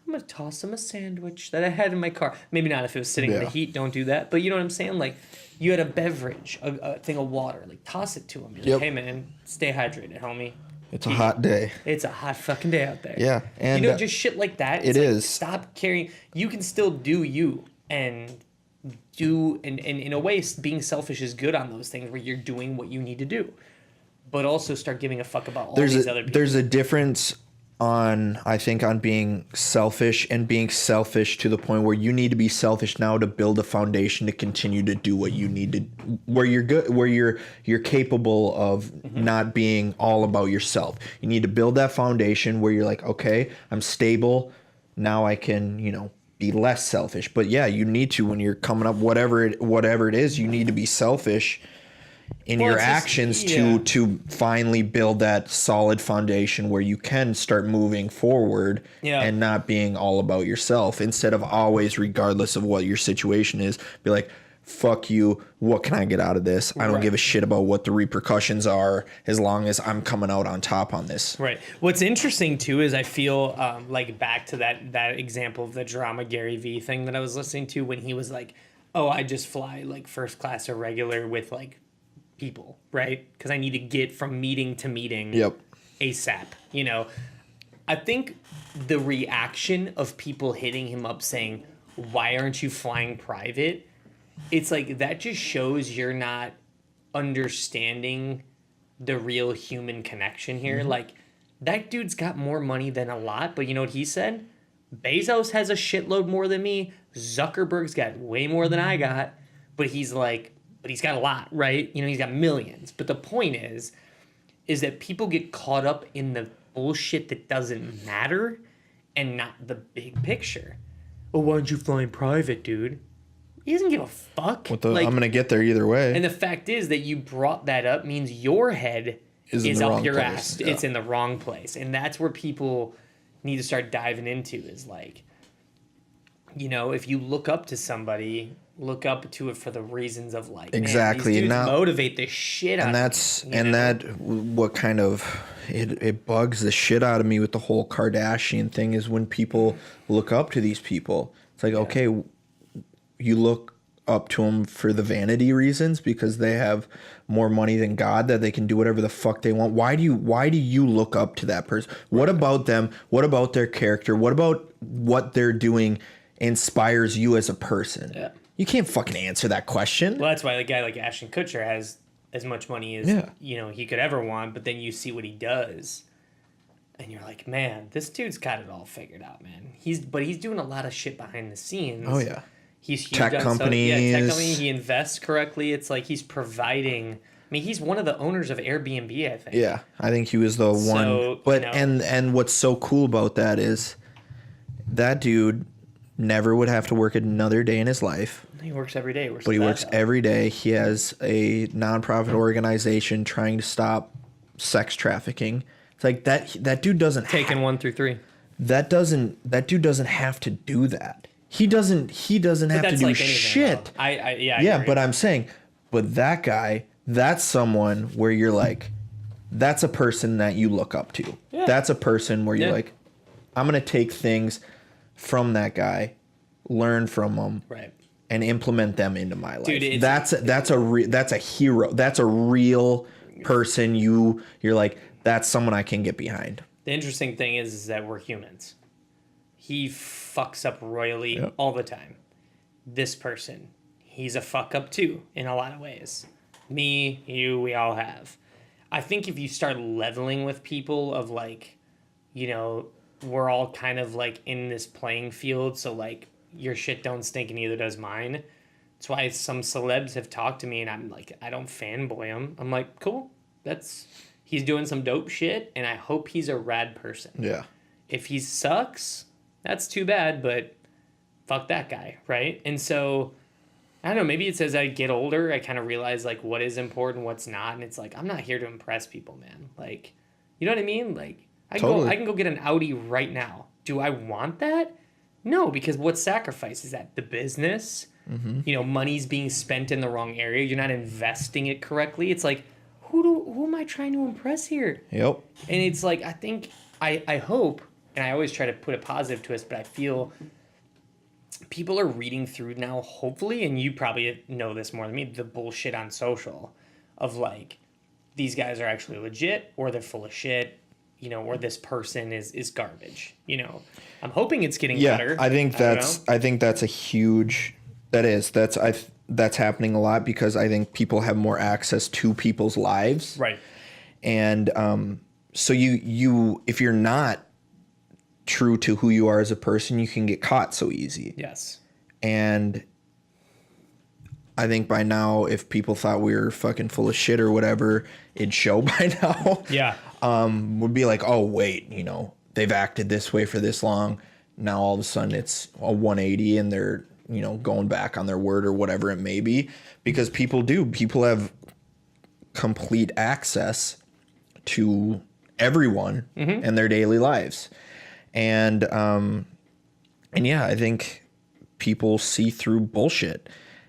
Speaker 2: I'm going to toss him a sandwich that I had in my car. Maybe not if it was sitting in the heat, don't do that. But you know what I'm saying? Like, you had a beverage, a thing of water. Like, toss it to him. You're like, hey, man, stay hydrated, homie.
Speaker 1: It's a hot day.
Speaker 2: It's a hot fucking day out there.
Speaker 1: Yeah, and
Speaker 2: you know, just shit like that.
Speaker 1: It is.
Speaker 2: Stop carrying. You can still do you, and do, and in a way, being selfish is good on those things where you're doing what you need to do, but also start giving a fuck about all these other people.
Speaker 1: There's a difference I think on being selfish and being selfish to the point where you need to be selfish now to build a foundation to continue to do what you need to, where you're good, where you're capable of not being all about yourself. You need to build that foundation where you're like, okay, I'm stable. Now I can, you know, be less selfish. But yeah, you need to, when you're coming up, whatever it is, you need to be selfish in your actions to finally build that solid foundation where you can start moving forward and not being all about yourself, instead of always, regardless of what your situation is, be like, fuck you, what can I get out of this? I don't give a shit about what the repercussions are as long as I'm coming out on top on this.
Speaker 2: Right. What's interesting too is I feel like back to that example of the Drama Gary Vee thing that I was listening to, when he was like, oh, I just fly like first class or regular with like people, right? Because I need to get from meeting to meeting ASAP. You know, I think the reaction of people hitting him up saying, why aren't you flying private? It's like, that just shows you're not understanding the real human connection here. Like, that dude's got more money than a lot, but you know what he said? Bezos has a shitload more than me. Zuckerberg's got way more than I got, but he's like, but he's got a lot, right? You know, he's got millions. But the point is that people get caught up in the bullshit that doesn't matter and not the big picture. Oh, why aren't you flying private, dude? He doesn't give a fuck.
Speaker 1: I'm going to get there either way.
Speaker 2: And the fact is that you brought that up means your head is up your ass.
Speaker 1: Yeah.
Speaker 2: It's in the wrong place. And that's where people need to start diving into, is like, you know, if you look up to somebody, look up to it for the reasons of like,
Speaker 1: exactly,
Speaker 2: man, these dudes
Speaker 1: and
Speaker 2: motivate the shit out
Speaker 1: and
Speaker 2: of me,
Speaker 1: that what kind of it bugs the shit out of me with the whole Kardashian thing is when people look up to these people. It's like, okay, you look up to them for the vanity reasons because they have more money than God, that they can do whatever the fuck they want. Why do you look up to that person? What about them? What about their character? What about what they're doing inspires you as a person?
Speaker 3: Yeah.
Speaker 1: You can't fucking answer that question.
Speaker 3: Well, that's why the guy like Ashton Kutcher has as much money as he could ever want, but then you see what he does. And you're like, man, this dude's got it all figured out, man. He's doing a lot of shit behind the scenes.
Speaker 1: Oh yeah.
Speaker 3: He's huge
Speaker 1: tech companies.
Speaker 3: tech company. He invests correctly. It's like he's providing. I mean, he's one of the owners of Airbnb, I think.
Speaker 1: Yeah, I think he was the one. But and what's so cool about that is that dude never would have to work another day in his life.
Speaker 3: He works every day.
Speaker 1: But he works every day. He has a nonprofit organization trying to stop sex trafficking. It's like that dude doesn't
Speaker 3: taken 1 through 3.
Speaker 1: That dude doesn't have to do that. He doesn't have to do like shit.
Speaker 3: Yeah,
Speaker 1: but I'm saying, but that guy, that's someone where you're like, that's a person that you look up to. Yeah. That's a person where you're like, I'm gonna take things from that guy, learn from him,
Speaker 3: right,
Speaker 1: and implement them into my life.
Speaker 3: Dude,
Speaker 1: that's a hero. That's a real person. You're like, that's someone I can get behind.
Speaker 3: The interesting thing is that we're humans. He fucks up royally all the time. This person, he's a fuck up too in a lot of ways. Me, you, we all have. I think if you start leveling with people of like, we're all kind of like in this playing field, so like your shit don't stink and neither does mine. That's why some celebs have talked to me and I'm like, I don't fanboy him. I'm like, cool, he's doing some dope shit and I hope he's a rad person.
Speaker 1: Yeah.
Speaker 3: If he sucks, that's too bad, but fuck that guy, right? And so, I don't know, maybe it's as I get older, I kind of realize, like, what is important, what's not, and it's like, I'm not here to impress people, man. Like, you know what I mean? Like, I can go get an Audi right now. Do I want that? No, because what sacrifice is that? The business? Mm-hmm. Money's being spent in the wrong area. You're not investing it correctly. It's like, who am I trying to impress here?
Speaker 1: Yep.
Speaker 3: And it's like, I think, I hope, and I always try to put a positive twist, but I feel people are reading through now, hopefully, and you probably know this more than me, the bullshit on social of like, these guys are actually legit or they're full of shit, or this person is garbage. I'm hoping it's getting better.
Speaker 1: I think that's a huge, that's happening a lot because I think people have more access to people's lives.
Speaker 3: Right.
Speaker 1: And so you if you're not true to who you are as a person, you can get caught so easy.
Speaker 3: Yes.
Speaker 1: And I think by now, if people thought we were fucking full of shit or whatever, it'd show by now.
Speaker 3: Yeah.
Speaker 1: Would be like, oh wait, they've acted this way for this long. Now all of a sudden it's a 180 and they're, going back on their word or whatever it may be, because people have complete access to everyone in their daily lives. And yeah, I think people see through bullshit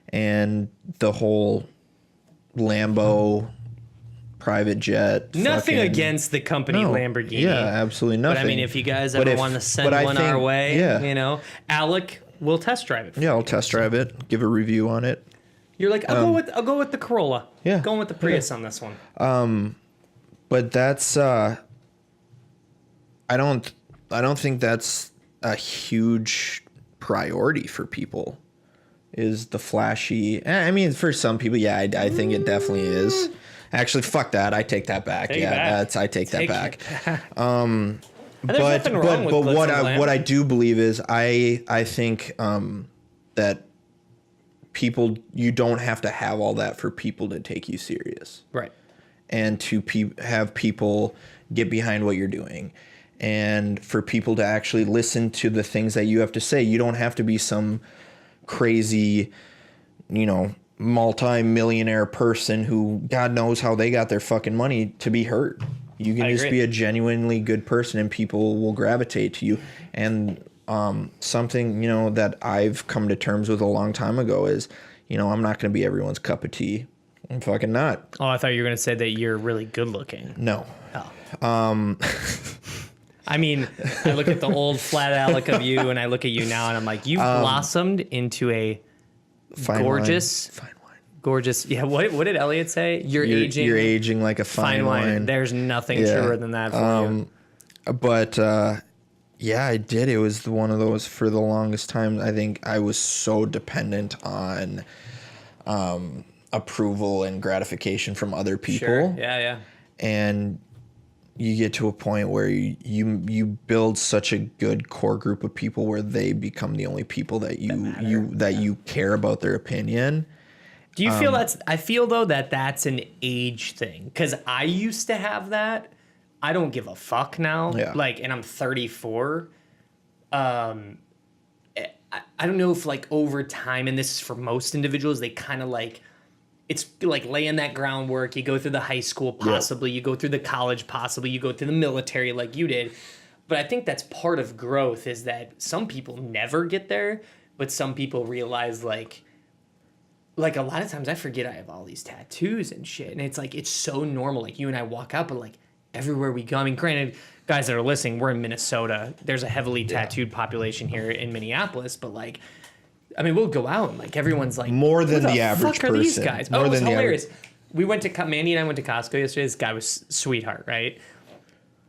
Speaker 1: and the whole Lambo private jet.
Speaker 3: Nothing against the company Lamborghini.
Speaker 1: Yeah, absolutely nothing.
Speaker 3: But I mean, if you guys ever want to send one our way, Alec will test drive it.
Speaker 1: Yeah, I'll test drive it, give a review on it.
Speaker 3: You're like, I'll go with the Corolla.
Speaker 1: Yeah,
Speaker 3: going with the Prius on this one.
Speaker 1: But that's I don't think that's a huge priority for people. Is the flashy? I mean, for some people, yeah, I think it definitely is. Actually, fuck that. I take that back. I take that back. But what I do believe is I think that people, you don't have to have all that for people to take you serious.
Speaker 3: Right.
Speaker 1: And to have people get behind what you're doing. And for people to actually listen to the things that you have to say. You don't have to be some crazy, multi-millionaire person who God knows how they got their fucking money to be heard. You can just be a genuinely good person and people will gravitate to you. And something, that I've come to terms with a long time ago is, I'm not going to be everyone's cup of tea. I'm fucking not.
Speaker 3: Oh, I thought you were going to say that you're really good looking.
Speaker 1: No.
Speaker 3: Oh. I mean, I look at the old flat Alec of you and I look at you now and I'm like, you've blossomed into a
Speaker 2: gorgeous.
Speaker 1: Fine wine.
Speaker 2: Gorgeous. Yeah. What did Elliot say? You're
Speaker 1: aging like a fine wine.
Speaker 2: There's nothing truer than that for you.
Speaker 1: But yeah, I did. It was one of those for the longest time. I think I was so dependent on approval and gratification from other people.
Speaker 2: Sure. Yeah.
Speaker 1: And you get to a point where you build such a good core group of people where they become the only people that you care about their opinion.
Speaker 2: Do you feel I feel though that's an age thing, because I used to have that. I don't give a fuck now.
Speaker 1: Yeah.
Speaker 2: Like, and I'm 34. I don't know if like over time, and this is for most individuals, they kind of like, it's like laying that groundwork. You go through the high school, possibly. You go through the college, possibly. You go through the military like you did. But I think that's part of growth, is that some people never get there, but some people realize like a lot of times I forget I have all these tattoos and shit. And it's like, it's so normal. Like you and I walk out, but like everywhere we go, I mean, granted, guys that are listening, we're in Minnesota. There's a heavily tattooed population here in Minneapolis, but like, I mean, we'll go out and like everyone's like,
Speaker 1: more than the average
Speaker 2: fuck are
Speaker 1: person.
Speaker 2: These guys?
Speaker 1: More
Speaker 2: it was
Speaker 1: than
Speaker 2: hilarious. We went to Mandy and I went to Costco yesterday. This guy was sweetheart, right?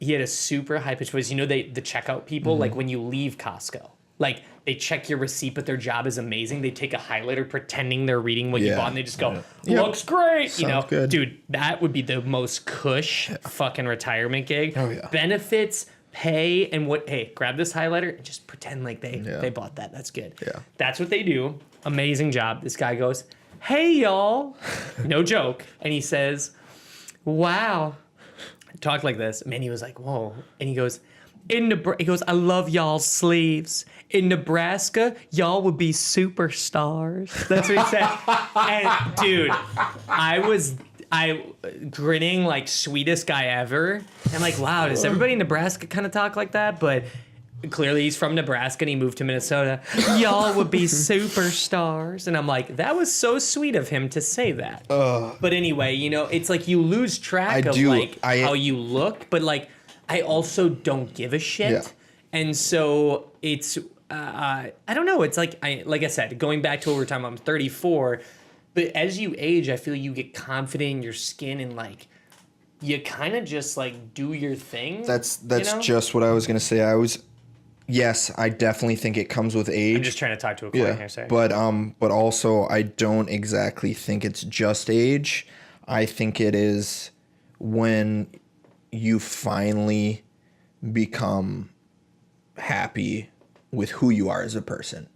Speaker 2: He had a super high pitched voice. You know, the checkout people, like when you leave Costco, like they check your receipt, but their job is amazing. They take a highlighter pretending they're reading what you bought, and they just go, "Looks great,"
Speaker 1: Sounds good.
Speaker 2: Dude, that would be the most cush fucking retirement gig.
Speaker 1: Oh yeah,
Speaker 2: benefits, pay, and what? Hey, grab this highlighter and just pretend like they bought that. That's good.
Speaker 1: Yeah,
Speaker 2: that's what they do. Amazing job. This guy goes, "Hey y'all," no joke, and he says, "Wow." Talked like this. Man, he was like, "Whoa," and he goes, he goes, "I love y'all's sleeves. In Nebraska, y'all would be superstars." That's what he said. And dude, I grinning like sweetest guy ever. I'm like, wow, does everybody in Nebraska kind of talk like that? But clearly he's from Nebraska and he moved to Minnesota. Y'all would be superstars. And I'm like, that was so sweet of him to say that. But anyway, you know, it's like you lose track of how you look, but like, I also don't give a shit.
Speaker 1: Yeah.
Speaker 2: And so it's, I don't know. It's like I said, going back to what we were talking about, I'm 34, but as you age, I feel you get confident in your skin and like, you kind of just like do your thing.
Speaker 1: That's just what I was going to say. Yes, I definitely think it comes with age.
Speaker 2: I'm just trying to talk to a coin here, sorry.
Speaker 1: But also I don't exactly think it's just age. I think it is when you finally become happy with who you are as a person.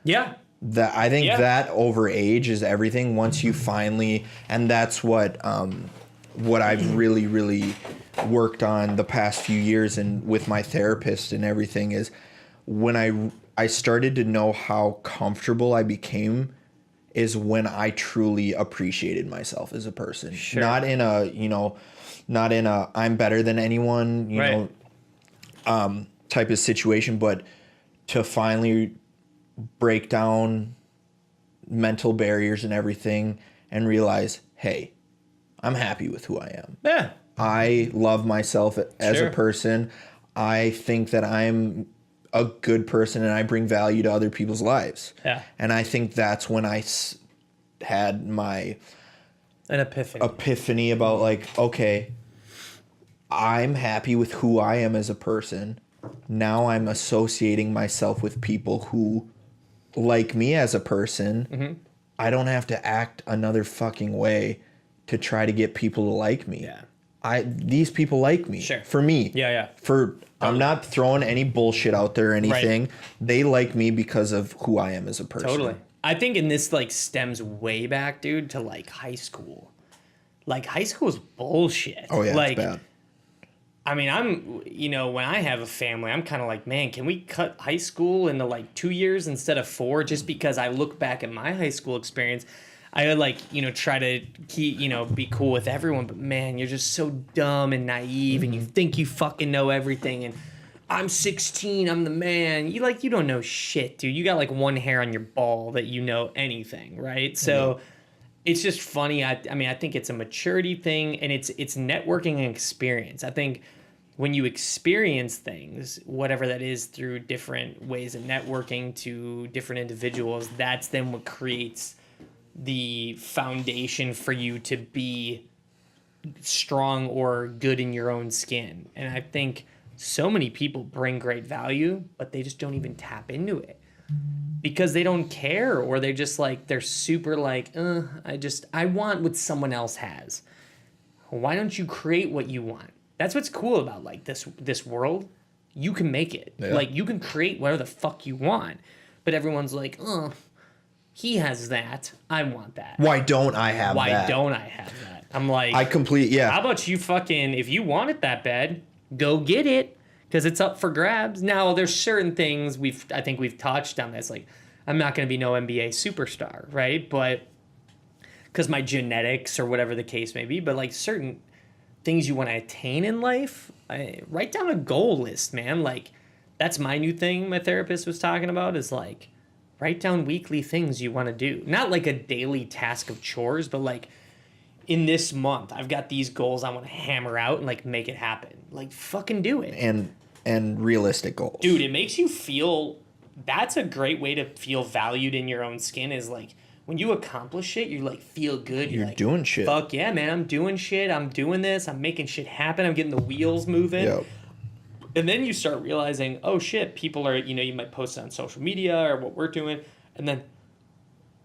Speaker 2: Yeah.
Speaker 1: I think that over age is everything. Once you finally, and that's what I've really, really worked on the past few years and with my therapist and everything, is when I started to know how comfortable I became is when I truly appreciated myself as a person. Sure. Not in a I'm better than anyone, you know, type of situation, but to finally break down mental barriers and everything and realize, hey, I'm happy with who I am.
Speaker 2: Yeah.
Speaker 1: I love myself as a person. I think that I'm a good person and I bring value to other people's lives.
Speaker 2: Yeah.
Speaker 1: And I think that's when I had an epiphany about like, okay, I'm happy with who I am as a person. Now I'm associating myself with people who like me as a person. Mm-hmm. I don't have to act another fucking way to try to get people to like me.
Speaker 2: Yeah.
Speaker 1: These people like me.
Speaker 2: Sure.
Speaker 1: For me.
Speaker 2: Yeah.
Speaker 1: I'm not throwing any bullshit out there or anything. Right. They like me because of who I am as a person.
Speaker 2: Totally. I think this like stems way back, dude, to like high school. Like high school is bullshit.
Speaker 1: Oh yeah,
Speaker 2: like,
Speaker 1: it's bad.
Speaker 2: I mean, when I have a family, I'm kind of like, man, can we cut high school into like 2 years instead of 4? Just because I look back at my high school experience, I would like, try to keep, be cool with everyone. But man, you're just so dumb and naive and you think you fucking know everything. And I'm 16, I'm the man. You don't know shit, dude. You got like one hair on your ball that you know anything, right? So it's just funny. I mean, I think it's a maturity thing and it's networking and experience. I think
Speaker 3: when you experience things, whatever that is, through different ways of networking to different individuals, that's then what creates the foundation for you to be strong or good in your own skin. And I think so many people bring great value, but they just don't even tap into it because they don't care, or they're just like, they're super like, I want what someone else has. Why don't you create what you want? That's what's cool about like this world. You can make it. Yeah. Like you can create whatever the fuck you want. But everyone's like, he has that. I want that.
Speaker 1: Why don't I have that?
Speaker 3: Why don't I have that? I'm like,
Speaker 1: yeah.
Speaker 3: How about you fucking, if you want it that bad, go get it, because it's up for grabs. Now there's certain things I think we've touched on this. Like, I'm not going to be no NBA superstar, right? But because my genetics or whatever the case may be, but like certain things you want to attain in life, write down a goal list, man. Like, that's my new thing my therapist was talking about, is like, write down weekly things you want to do. Not like a daily task of chores, but like, in this month, I've got these goals I want to hammer out and like make it happen. Like, fucking do it.
Speaker 1: And realistic goals.
Speaker 3: Dude, it makes you feel, that's a great way to feel valued in your own skin, is like, when you accomplish it, you like feel good. You're like,
Speaker 1: doing shit.
Speaker 3: Fuck yeah, man, I'm doing shit. I'm doing this. I'm making shit happen. I'm getting the wheels moving. Yep. And then you start realizing, oh shit, people are, you might post it on social media or what we're doing, and then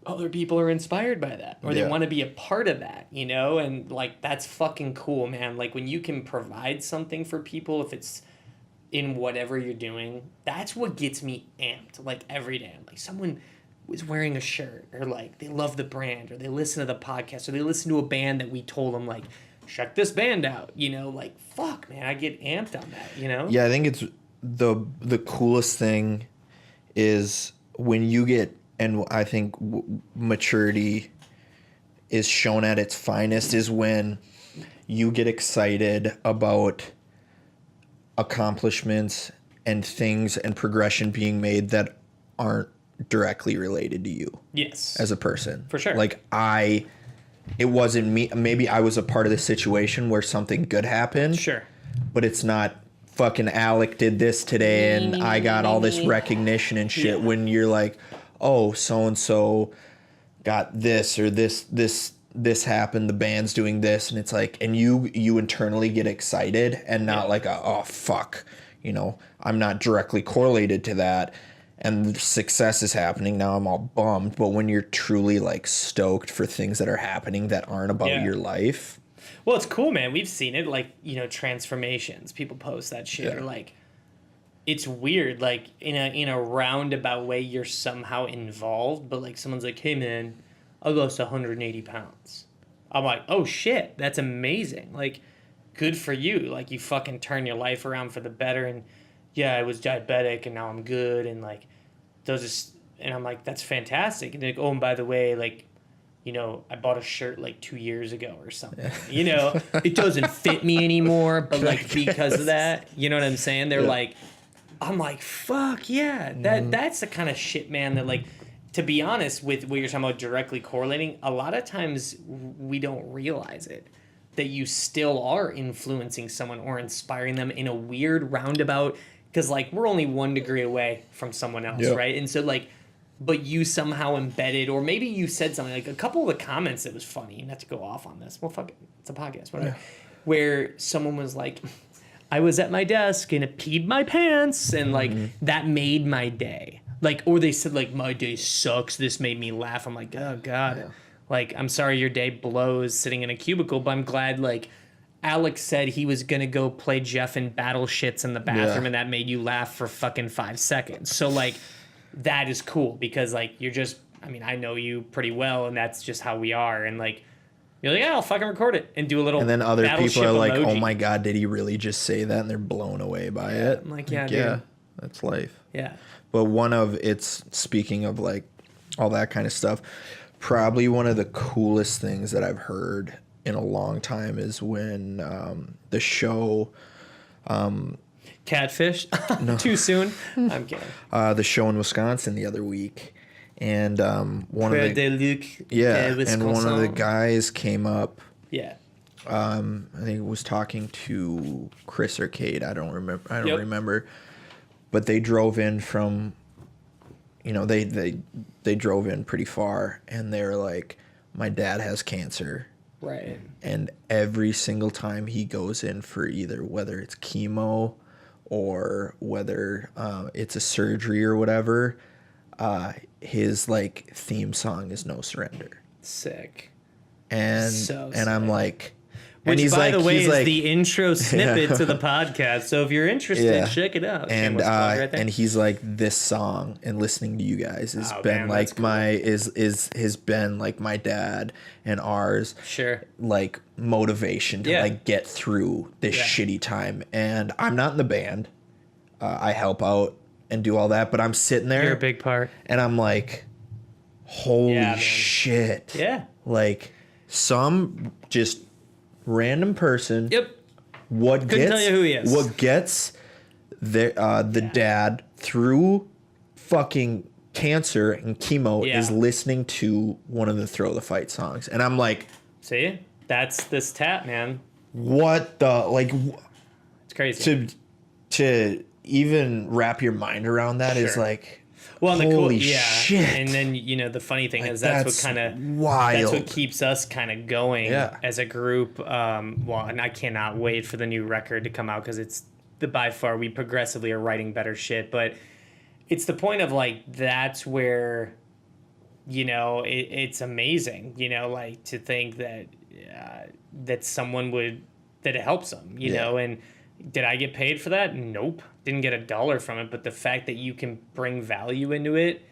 Speaker 3: other people are inspired by that, or they want to be a part of that, and like, that's fucking cool, man. Like, when you can provide something for people, if it's in whatever you're doing, that's what gets me amped. Like, every day, I'm like, someone is wearing a shirt, or like they love the brand, or they listen to the podcast, or they listen to a band that we told them like, check this band out, like, fuck, man, I get amped on that,
Speaker 1: Yeah, I think it's the coolest thing is when you get, and I think maturity is shown at its finest, is when you get excited about accomplishments and things and progression being made that aren't directly related to you.
Speaker 3: Yes.
Speaker 1: As a person.
Speaker 3: For sure.
Speaker 1: Like, it wasn't me. Maybe I was a part of the situation where something good happened.
Speaker 3: Sure.
Speaker 1: But it's not fucking Alec did this today and I got all this recognition and shit. Yeah. When you're like, oh, so-and-so got this, or this happened, the band's doing this, and it's like, and you internally get excited and not like oh fuck, I'm not directly correlated to that, and success is happening, now I'm all bummed. But when you're truly like stoked for things that are happening that aren't about your life.
Speaker 3: Well, it's cool, man. We've seen it, like, transformations. People post that shit, or like, it's weird, like, in a roundabout way, you're somehow involved, but like, someone's like, hey man, I lost 180 pounds. I'm like, oh shit, that's amazing. Like, good for you. Like, you fucking turn your life around for the better, and yeah, I was diabetic and now I'm good, and like, and I'm like, that's fantastic. And they're like, oh, and by the way, like, I bought a shirt like 2 years ago or something. It doesn't fit me anymore, but like, because of that, you know what I'm saying? They're like, I'm like, fuck yeah. That's the kind of shit, man, that like, to be honest, with what you're talking about directly correlating, a lot of times we don't realize it, that you still are influencing someone or inspiring them in a weird roundabout, because like, we're only 1 degree away from someone else, right? And so like, but you somehow embedded, or maybe you said something, like a couple of the comments that was funny, not to go off on this, well, fuck it, it's a podcast, whatever, where someone was like, I was at my desk and it peed my pants, and like, that made my day. Like, or they said like, my day sucks, this made me laugh. I'm like, oh God, like, I'm sorry your day blows sitting in a cubicle, but I'm glad like Alec said he was gonna go play Jeff in battle shits in the bathroom, and that made you laugh for fucking 5 seconds. So like, that is cool, because like, you're just, I mean, I know you pretty well, and that's just how we are, and like, you're like, yeah, I'll fucking record it and do a little.
Speaker 1: And then other people are like,
Speaker 3: emoji.
Speaker 1: oh my God, did he really just say that? And they're blown away by it.
Speaker 3: I'm like, yeah, dude.
Speaker 1: That's life.
Speaker 3: Yeah.
Speaker 1: But speaking of like all that kind of stuff, probably one of the coolest things that I've heard in a long time is when the show
Speaker 3: Catfish. No. Too soon. I'm kidding.
Speaker 1: The show in Wisconsin the other week, and one of the guys came up, I think it was talking to Chris or Kate. I don't remember. But they drove in from, they drove in pretty far, and they're like, my dad has cancer.
Speaker 3: Right.
Speaker 1: And every single time he goes in for either whether it's chemo or whether it's a surgery or whatever, his like theme song is No Surrender.
Speaker 3: Sick.
Speaker 1: And I'm like,
Speaker 2: which,
Speaker 1: and
Speaker 2: by the way, is
Speaker 1: like,
Speaker 2: the intro snippet to the podcast. So if you're interested, check it out.
Speaker 1: And and he's like, this song and listening to you guys has been like cool. has been like my dad and ours.
Speaker 3: Sure.
Speaker 1: Like motivation to like get through this shitty time. And I'm not in the band. I help out and do all that, but I'm sitting there.
Speaker 2: You're a big part.
Speaker 1: And I'm like, holy shit.
Speaker 3: Yeah.
Speaker 1: Like some just random person.
Speaker 3: Yep.
Speaker 2: Couldn't tell you who he is.
Speaker 1: What gets the dad through fucking cancer and chemo is listening to one of the Throw the Fight songs. And I'm like,
Speaker 2: see? That's this tap, man.
Speaker 1: What the like
Speaker 2: it's crazy.
Speaker 1: To even wrap your mind around that is like,
Speaker 2: well,
Speaker 1: holy shit.
Speaker 2: And then, the funny thing is that's what kind of
Speaker 1: wild.
Speaker 2: That's what keeps us kind of going as a group. And I cannot wait for the new record to come out because it's by far we progressively are writing better shit. But it's the point of like that's where, it's amazing. Like to think that that someone that it helps them. know, and did I get paid for that? Nope. Didn't get $1 from it, but the fact that you can bring value into it,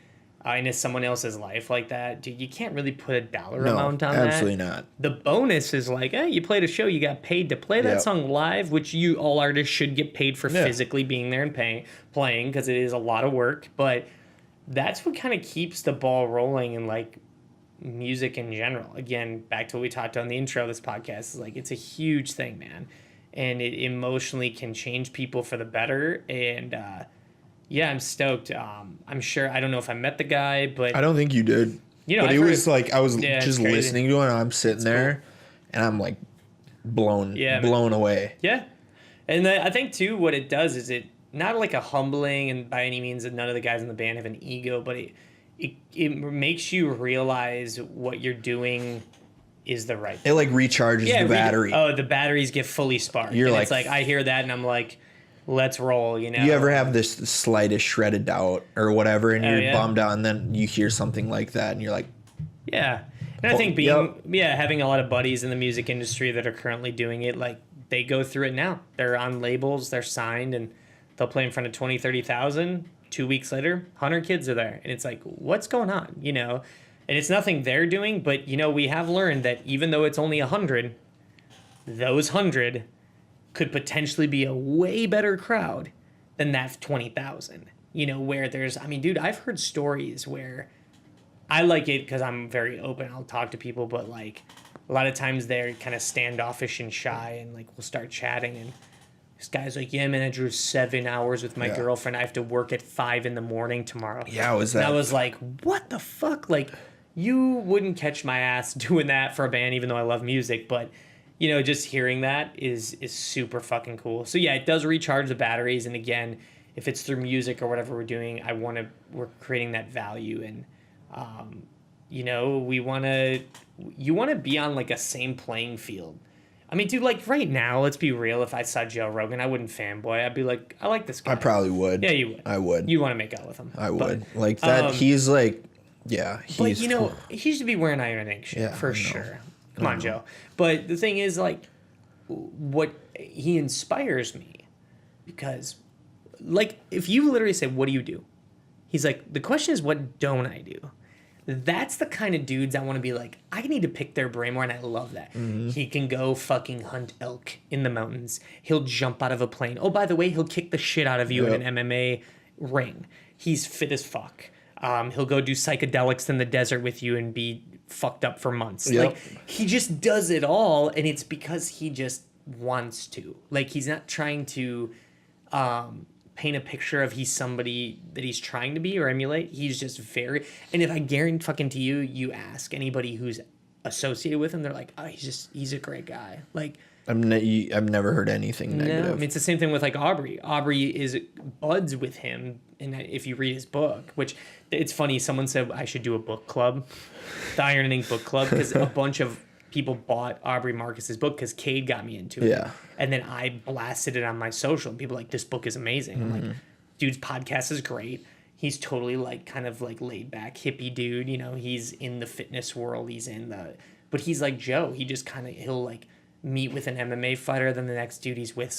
Speaker 2: into someone else's life like that, dude, you can't really put a dollar amount on that.
Speaker 1: Absolutely not.
Speaker 2: The bonus is like, you played a show, you got paid to play that song live, which all artists should get paid for physically being there and playing because it is a lot of work. But that's what kind of keeps the ball rolling in like music in general. Again, back to what we talked on the intro of this podcast, is like it's a huge thing, man. And it emotionally can change people for the better. And I'm stoked. I'm sure, I don't know if I met the guy, but
Speaker 1: I don't think you did. But it was like I was just listening to it, and I'm sitting there, and I'm like blown away.
Speaker 2: Yeah, and I think too, what it does is it not like a humbling, and by any means, none of the guys in the band have an ego, but it makes you realize what you're doing is the right thing.
Speaker 1: It like recharges the battery.
Speaker 2: The batteries get fully sparked. It's like I hear that and I'm like, let's roll, You
Speaker 1: ever have this slightest shredded doubt or whatever and you're bummed out and then you hear something like that and you're like,
Speaker 2: yeah. And I think having a lot of buddies in the music industry that are currently doing it, like they go through it now. They're on labels, they're signed, and they'll play in front of 20, 30,000. 2 weeks later, 100 kids are there. And it's like, what's going on, And it's nothing they're doing, but, we have learned that even though it's only 100, those 100 could potentially be a way better crowd than that 20,000. Where there's, dude, I've heard stories where I like it because I'm very open. I'll talk to people, but, like, a lot of times they're kind of standoffish and shy, and, like, we'll start chatting, and this guy's like, yeah, man, I drew 7 hours with my girlfriend. I have to work at 5 a.m. tomorrow.
Speaker 1: Yeah, was that?
Speaker 2: And I was like, what the fuck? Like, you wouldn't catch my ass doing that for a band, even though I love music. But, just hearing that is super fucking cool. So, yeah, it does recharge the batteries. And, again, if it's through music or whatever we're doing, we're creating that value. And, you want to be on, like, a same playing field. Dude, like, right now, let's be real. If I saw Joe Rogan, I wouldn't fanboy. I'd be like, I like this guy.
Speaker 1: I probably would.
Speaker 2: Yeah, you would.
Speaker 1: I would.
Speaker 2: You want to make out with him.
Speaker 1: I would. Like, that, he's like, he's...
Speaker 2: But, he should be wearing Iron Ink shit, for sure. Come on, Joe. But the thing is, like, what he inspires me because, like, if you literally say, what do you do? He's like, the question is, what don't I do? That's the kind of dudes I want to be like, I need to pick their brain more, and I love that. Mm-hmm. He can go fucking hunt elk in the mountains. He'll jump out of a plane. Oh, by the way, he'll kick the shit out of you in an MMA ring. He's fit as fuck. He'll go do psychedelics in the desert with you and be fucked up for months.
Speaker 1: Yep.
Speaker 2: Like, he just does it all, and it's because he just wants to. Like, he's not trying to paint a picture of he's somebody that he's trying to be or emulate. He's just very... And if I guarantee fucking to you, you ask anybody who's
Speaker 3: associated with him, they're like, oh, he's a great guy. Like,
Speaker 1: I've never heard anything negative.
Speaker 3: no, I mean, it's the same thing with like Aubrey. Aubrey is buds with him, and if you read his book, which it's funny, someone said I should do a book club, the Iron and Ink book club, because a bunch of people bought Aubrey Marcus's book because Cade got me into it.
Speaker 1: Yeah.
Speaker 3: And then I blasted it on my social, and people were like, this book is amazing. I'm like, dude's podcast is great. He's totally like kind of like laid back hippie dude. You know, he's in the fitness world. But he's like Joe. He just kind of, he'll like meet with an MMA fighter. Then the next dude he's with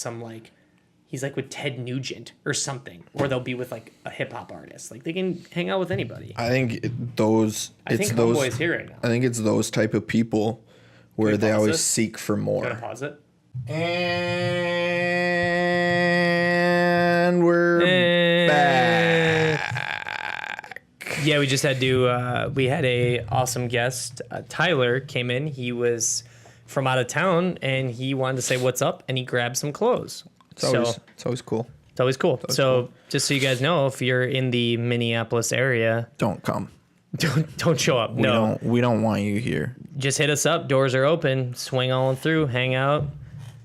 Speaker 3: he's like with Ted Nugent or something. Or they'll be with like a hip hop artist. Like they can hang out with anybody.
Speaker 1: I think
Speaker 3: Homeboy's here right now.
Speaker 1: I think it's those type of people where they always seek for more.
Speaker 3: Can I pause it?
Speaker 1: And we're back.
Speaker 2: Yeah, we just had to. We had a awesome guest. Tyler came in. He was from out of town, and he wanted to say what's up, and he grabbed some clothes.
Speaker 1: It's always cool.
Speaker 2: It's always cool. Just so you guys know, if you're in the Minneapolis area,
Speaker 1: Don't come.
Speaker 2: don't show up.
Speaker 1: We don't want you here.
Speaker 2: Just hit us up. Doors are open. Swing on through. Hang out.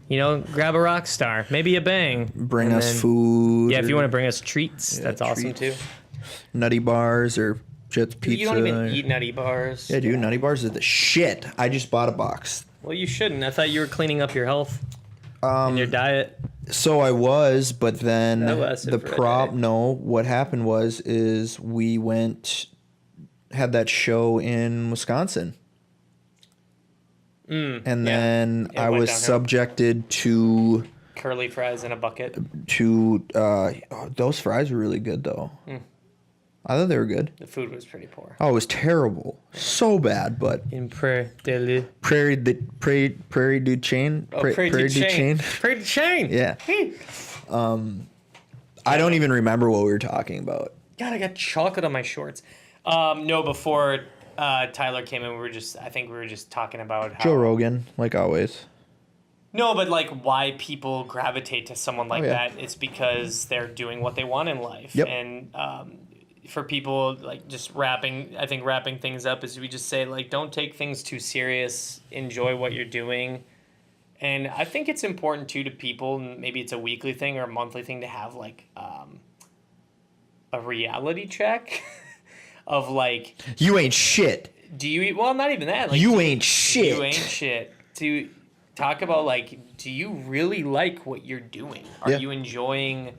Speaker 2: You know, grab a rock star, maybe a bang.
Speaker 1: Bring us food.
Speaker 2: Yeah, if you want to bring us treats, that's awesome too.
Speaker 1: Nutty bars or Jets Pizza.
Speaker 3: You don't even eat nutty bars.
Speaker 1: Yeah, dude, Nutty bars are the shit. I just bought a box.
Speaker 2: Well, you shouldn't. I thought you were cleaning up your health and your diet.
Speaker 1: So I was, but then
Speaker 2: That lasted
Speaker 1: the
Speaker 2: for a
Speaker 1: prop.
Speaker 2: day.
Speaker 1: No, what happened is we had that show in Wisconsin. And then
Speaker 3: It
Speaker 1: I
Speaker 3: went
Speaker 1: was
Speaker 3: downhill.
Speaker 1: subjected to
Speaker 3: Curly fries in a bucket.
Speaker 1: those fries were really good though. I thought they were good.
Speaker 3: The food was pretty poor.
Speaker 1: Oh, it was terrible, so bad. But
Speaker 2: In Prairie
Speaker 1: Prairie du Chien,
Speaker 3: Prairie du Chien.
Speaker 2: Prairie du Chien.
Speaker 1: Yeah. I don't even remember what we were talking about.
Speaker 3: God, I got chocolate on my shorts. No, before Tyler came in, I think we were just talking about how...
Speaker 1: Joe Rogan, like always.
Speaker 3: No, but like why people gravitate to someone like
Speaker 1: yeah.
Speaker 3: that, it's because they're doing what they want in life.
Speaker 1: Yep.
Speaker 3: And for people, like just wrapping things up is we just say, like, don't take things too serious. Enjoy what you're doing. And I think it's important too to people, maybe it's a weekly thing or a monthly thing, to have like a reality check of like,
Speaker 1: You ain't shit.
Speaker 3: do you eat? Well, not even that. Like,
Speaker 1: You ain't shit.
Speaker 3: You ain't shit. To talk about like, do you really like what you're doing? Are
Speaker 1: Yeah.
Speaker 3: you enjoying?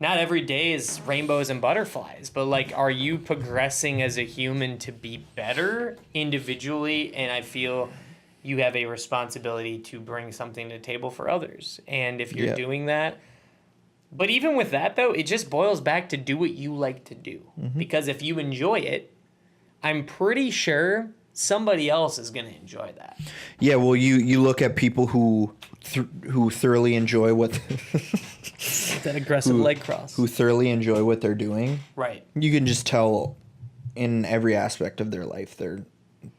Speaker 3: Not every day is rainbows and butterflies, but like, are you progressing as a human to be better individually? And I feel you have a responsibility to bring something to the table for others. And if you're
Speaker 1: Yeah.
Speaker 3: doing that, but even with that though, it just boils back to do what you like to do. Because if you enjoy it, I'm pretty sure somebody else is going to enjoy that.
Speaker 1: Yeah, well, you look at people who thoroughly enjoy what
Speaker 3: That aggressive leg cross.
Speaker 1: who thoroughly enjoy what they're doing.
Speaker 3: Right.
Speaker 1: You can just tell in every aspect of their life they're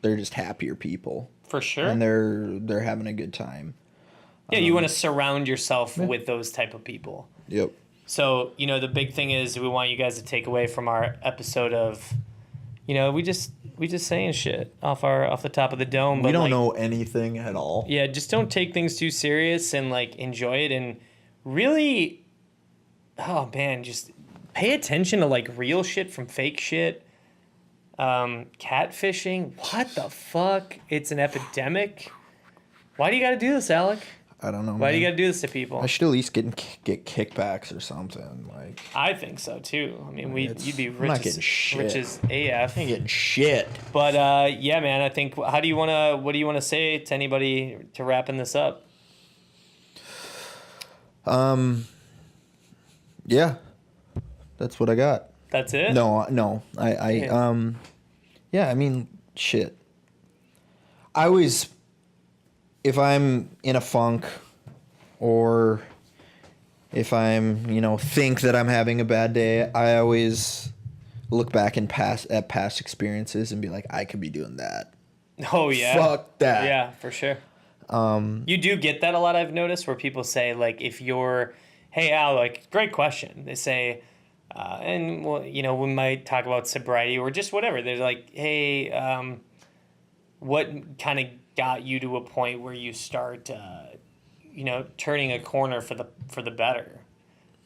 Speaker 1: just happier people.
Speaker 3: For sure.
Speaker 1: And they're having a good time.
Speaker 3: Yeah, you want to surround yourself with those type of people.
Speaker 1: Yep.
Speaker 3: So, you know, the big thing is we want you guys to take away from our episode of, you know, we just saying shit off the top of the dome.
Speaker 1: We
Speaker 3: but
Speaker 1: don't
Speaker 3: like,
Speaker 1: know anything at all.
Speaker 3: Yeah, just don't take things too serious and like enjoy it and really, oh man, just pay attention to like real shit from fake shit. Catfishing, what the fuck? It's an epidemic. Why do you got to do this, Alec?
Speaker 1: I don't know.
Speaker 3: Why do you
Speaker 1: man.
Speaker 3: got to do this to people?
Speaker 1: I should at least get kickbacks or something. Like,
Speaker 3: I think so too. I mean, you'd be
Speaker 1: I'm
Speaker 3: rich
Speaker 1: not
Speaker 3: as,
Speaker 1: getting shit.
Speaker 3: rich as AF.
Speaker 1: I ain't getting shit.
Speaker 3: But yeah, man, I think. What do you want to say to anybody to wrapping this up?
Speaker 1: Yeah, that's what I got.
Speaker 3: That's it.
Speaker 1: No. Yeah, I mean, shit. I always, if I'm in a funk or if I'm, think that I'm having a bad day, I always look back at past experiences and be like, I could be doing that.
Speaker 3: Oh yeah.
Speaker 1: Fuck that.
Speaker 3: Yeah, for sure. You do get that a lot. I've noticed where people say like, if you're, hey Alec, great question. They say. And well, we might talk about sobriety or just whatever. They're like, hey, what kind of got you to a point where you start, turning a corner for the better?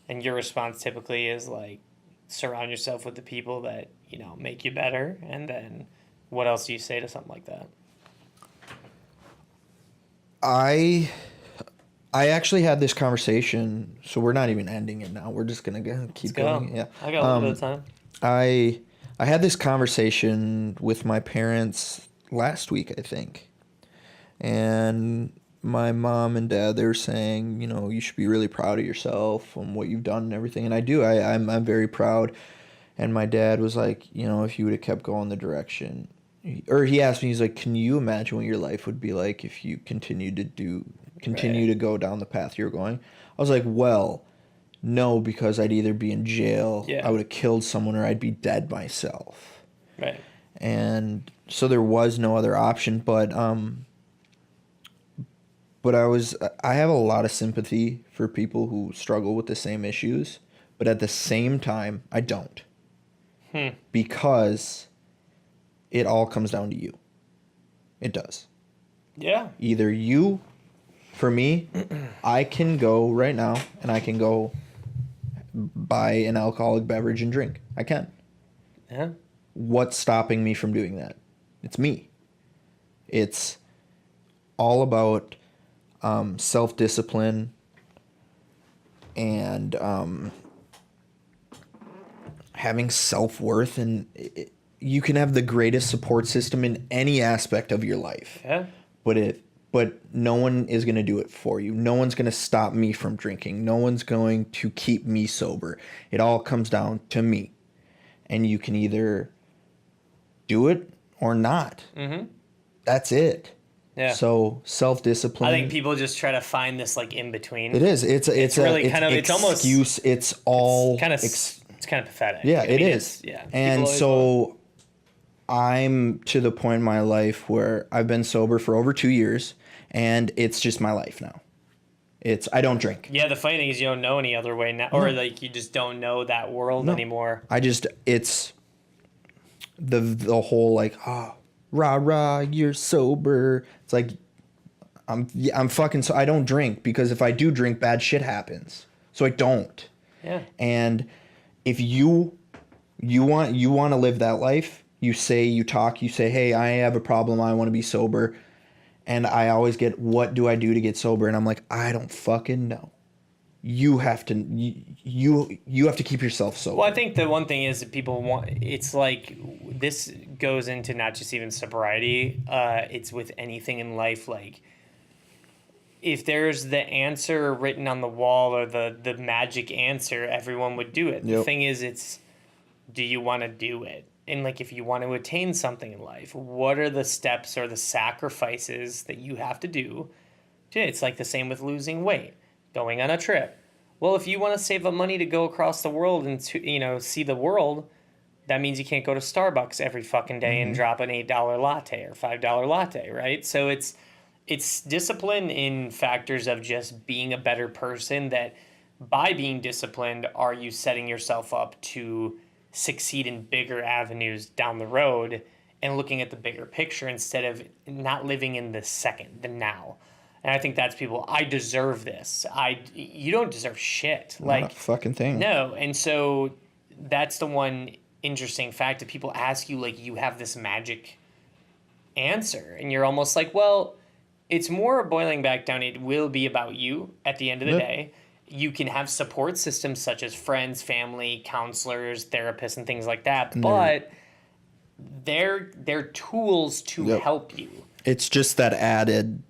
Speaker 3: And your response typically is like, surround yourself with the people that, make you better. And then what else do you say to something like that?
Speaker 1: I actually had this conversation, so we're not even ending it now. We're just gonna keep going. Yeah,
Speaker 3: I got a little bit of time.
Speaker 1: I had this conversation with my parents last week, I think, and my mom and dad, they were saying, you should be really proud of yourself and what you've done and everything, and I do. I'm very proud. And my dad was like, if you would have kept going the direction, or he asked me, he's like, can you imagine what your life would be like if you continued to go down the path you're going? I was like, well, no, because I'd either be in jail, I would have killed someone, or I'd be dead myself.
Speaker 3: Right.
Speaker 1: And so there was no other option, but I have a lot of sympathy for people who struggle with the same issues, but at the same time, I don't. Because it all comes down to you. It does.
Speaker 3: Yeah.
Speaker 1: Either you, for me, I can go right now and I can go buy an alcoholic beverage and drink. I can.
Speaker 3: Yeah.
Speaker 1: What's stopping me from doing that? It's me. It's all about self-discipline and having self-worth, and you can have the greatest support system in any aspect of your life.
Speaker 3: Yeah.
Speaker 1: But no one is going to do it for you. No one's going to stop me from drinking. No one's going to keep me sober. It all comes down to me. And you can either do it or not. Mm-hmm. That's it.
Speaker 3: Yeah.
Speaker 1: So self-discipline.
Speaker 3: I think people just try to find this like in between.
Speaker 1: It is. It's really
Speaker 3: kind of
Speaker 1: excuse. It's all
Speaker 3: kind of it's kind of pathetic.
Speaker 1: Yeah, it is.
Speaker 3: Yeah.
Speaker 1: And so I'm to the point in my life where I've been sober for over 2 years, and it's just my life now. I don't drink.
Speaker 3: Yeah, the funny thing is you don't know any other way now, or like you just don't know that world anymore.
Speaker 1: It's the whole like, rah rah, you're sober. It's like I'm fucking, so I don't drink, because if I do drink, bad shit happens. So I don't.
Speaker 3: Yeah.
Speaker 1: And if you want to live that life, you say, hey, I have a problem, I want to be sober. And I always get, what do I do to get sober? And I'm like, I don't fucking know. You have to keep yourself sober.
Speaker 3: Well, I think the one thing is that people want, it's like, this goes into not just even sobriety, it's with anything in life. Like, if there's the answer written on the wall or the magic answer, everyone would do it.
Speaker 1: Yep.
Speaker 3: The thing is, do you want to do it? And like, if you want to attain something in life, what are the steps or the sacrifices that you have to do? It's like the same with losing weight, going on a trip. Well, if you want to save up money to go across the world and see the world, that means you can't go to Starbucks every fucking day and drop an $8 latte or $5 latte, right? So it's discipline in factors of just being a better person, that by being disciplined, are you setting yourself up to succeed in bigger avenues down the road and looking at the bigger picture instead of not living in the second, the now. And I think that's people, I deserve this. You don't deserve shit.
Speaker 1: Not a fucking thing.
Speaker 3: No. And so that's the one interesting fact that people ask you, like, you have this magic answer, and you're almost like, well, it's more boiling back down. It will be about you at the end of the day. You can have support systems such as friends, family, counselors, therapists, and things like that, but they're tools to help you.
Speaker 1: It's just that added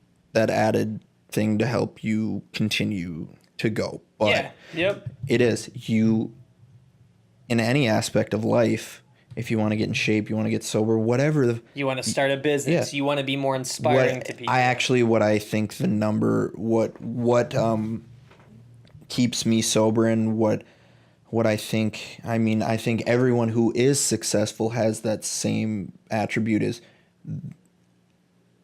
Speaker 1: thing to help you continue to go. But it is, you, in any aspect of life, if you want to get in shape, you want to get sober, whatever.
Speaker 3: You want to start a business. You want to be more inspiring to people.
Speaker 1: What I think the number, what keeps me sober, and what I think, I think everyone who is successful has that same attribute, is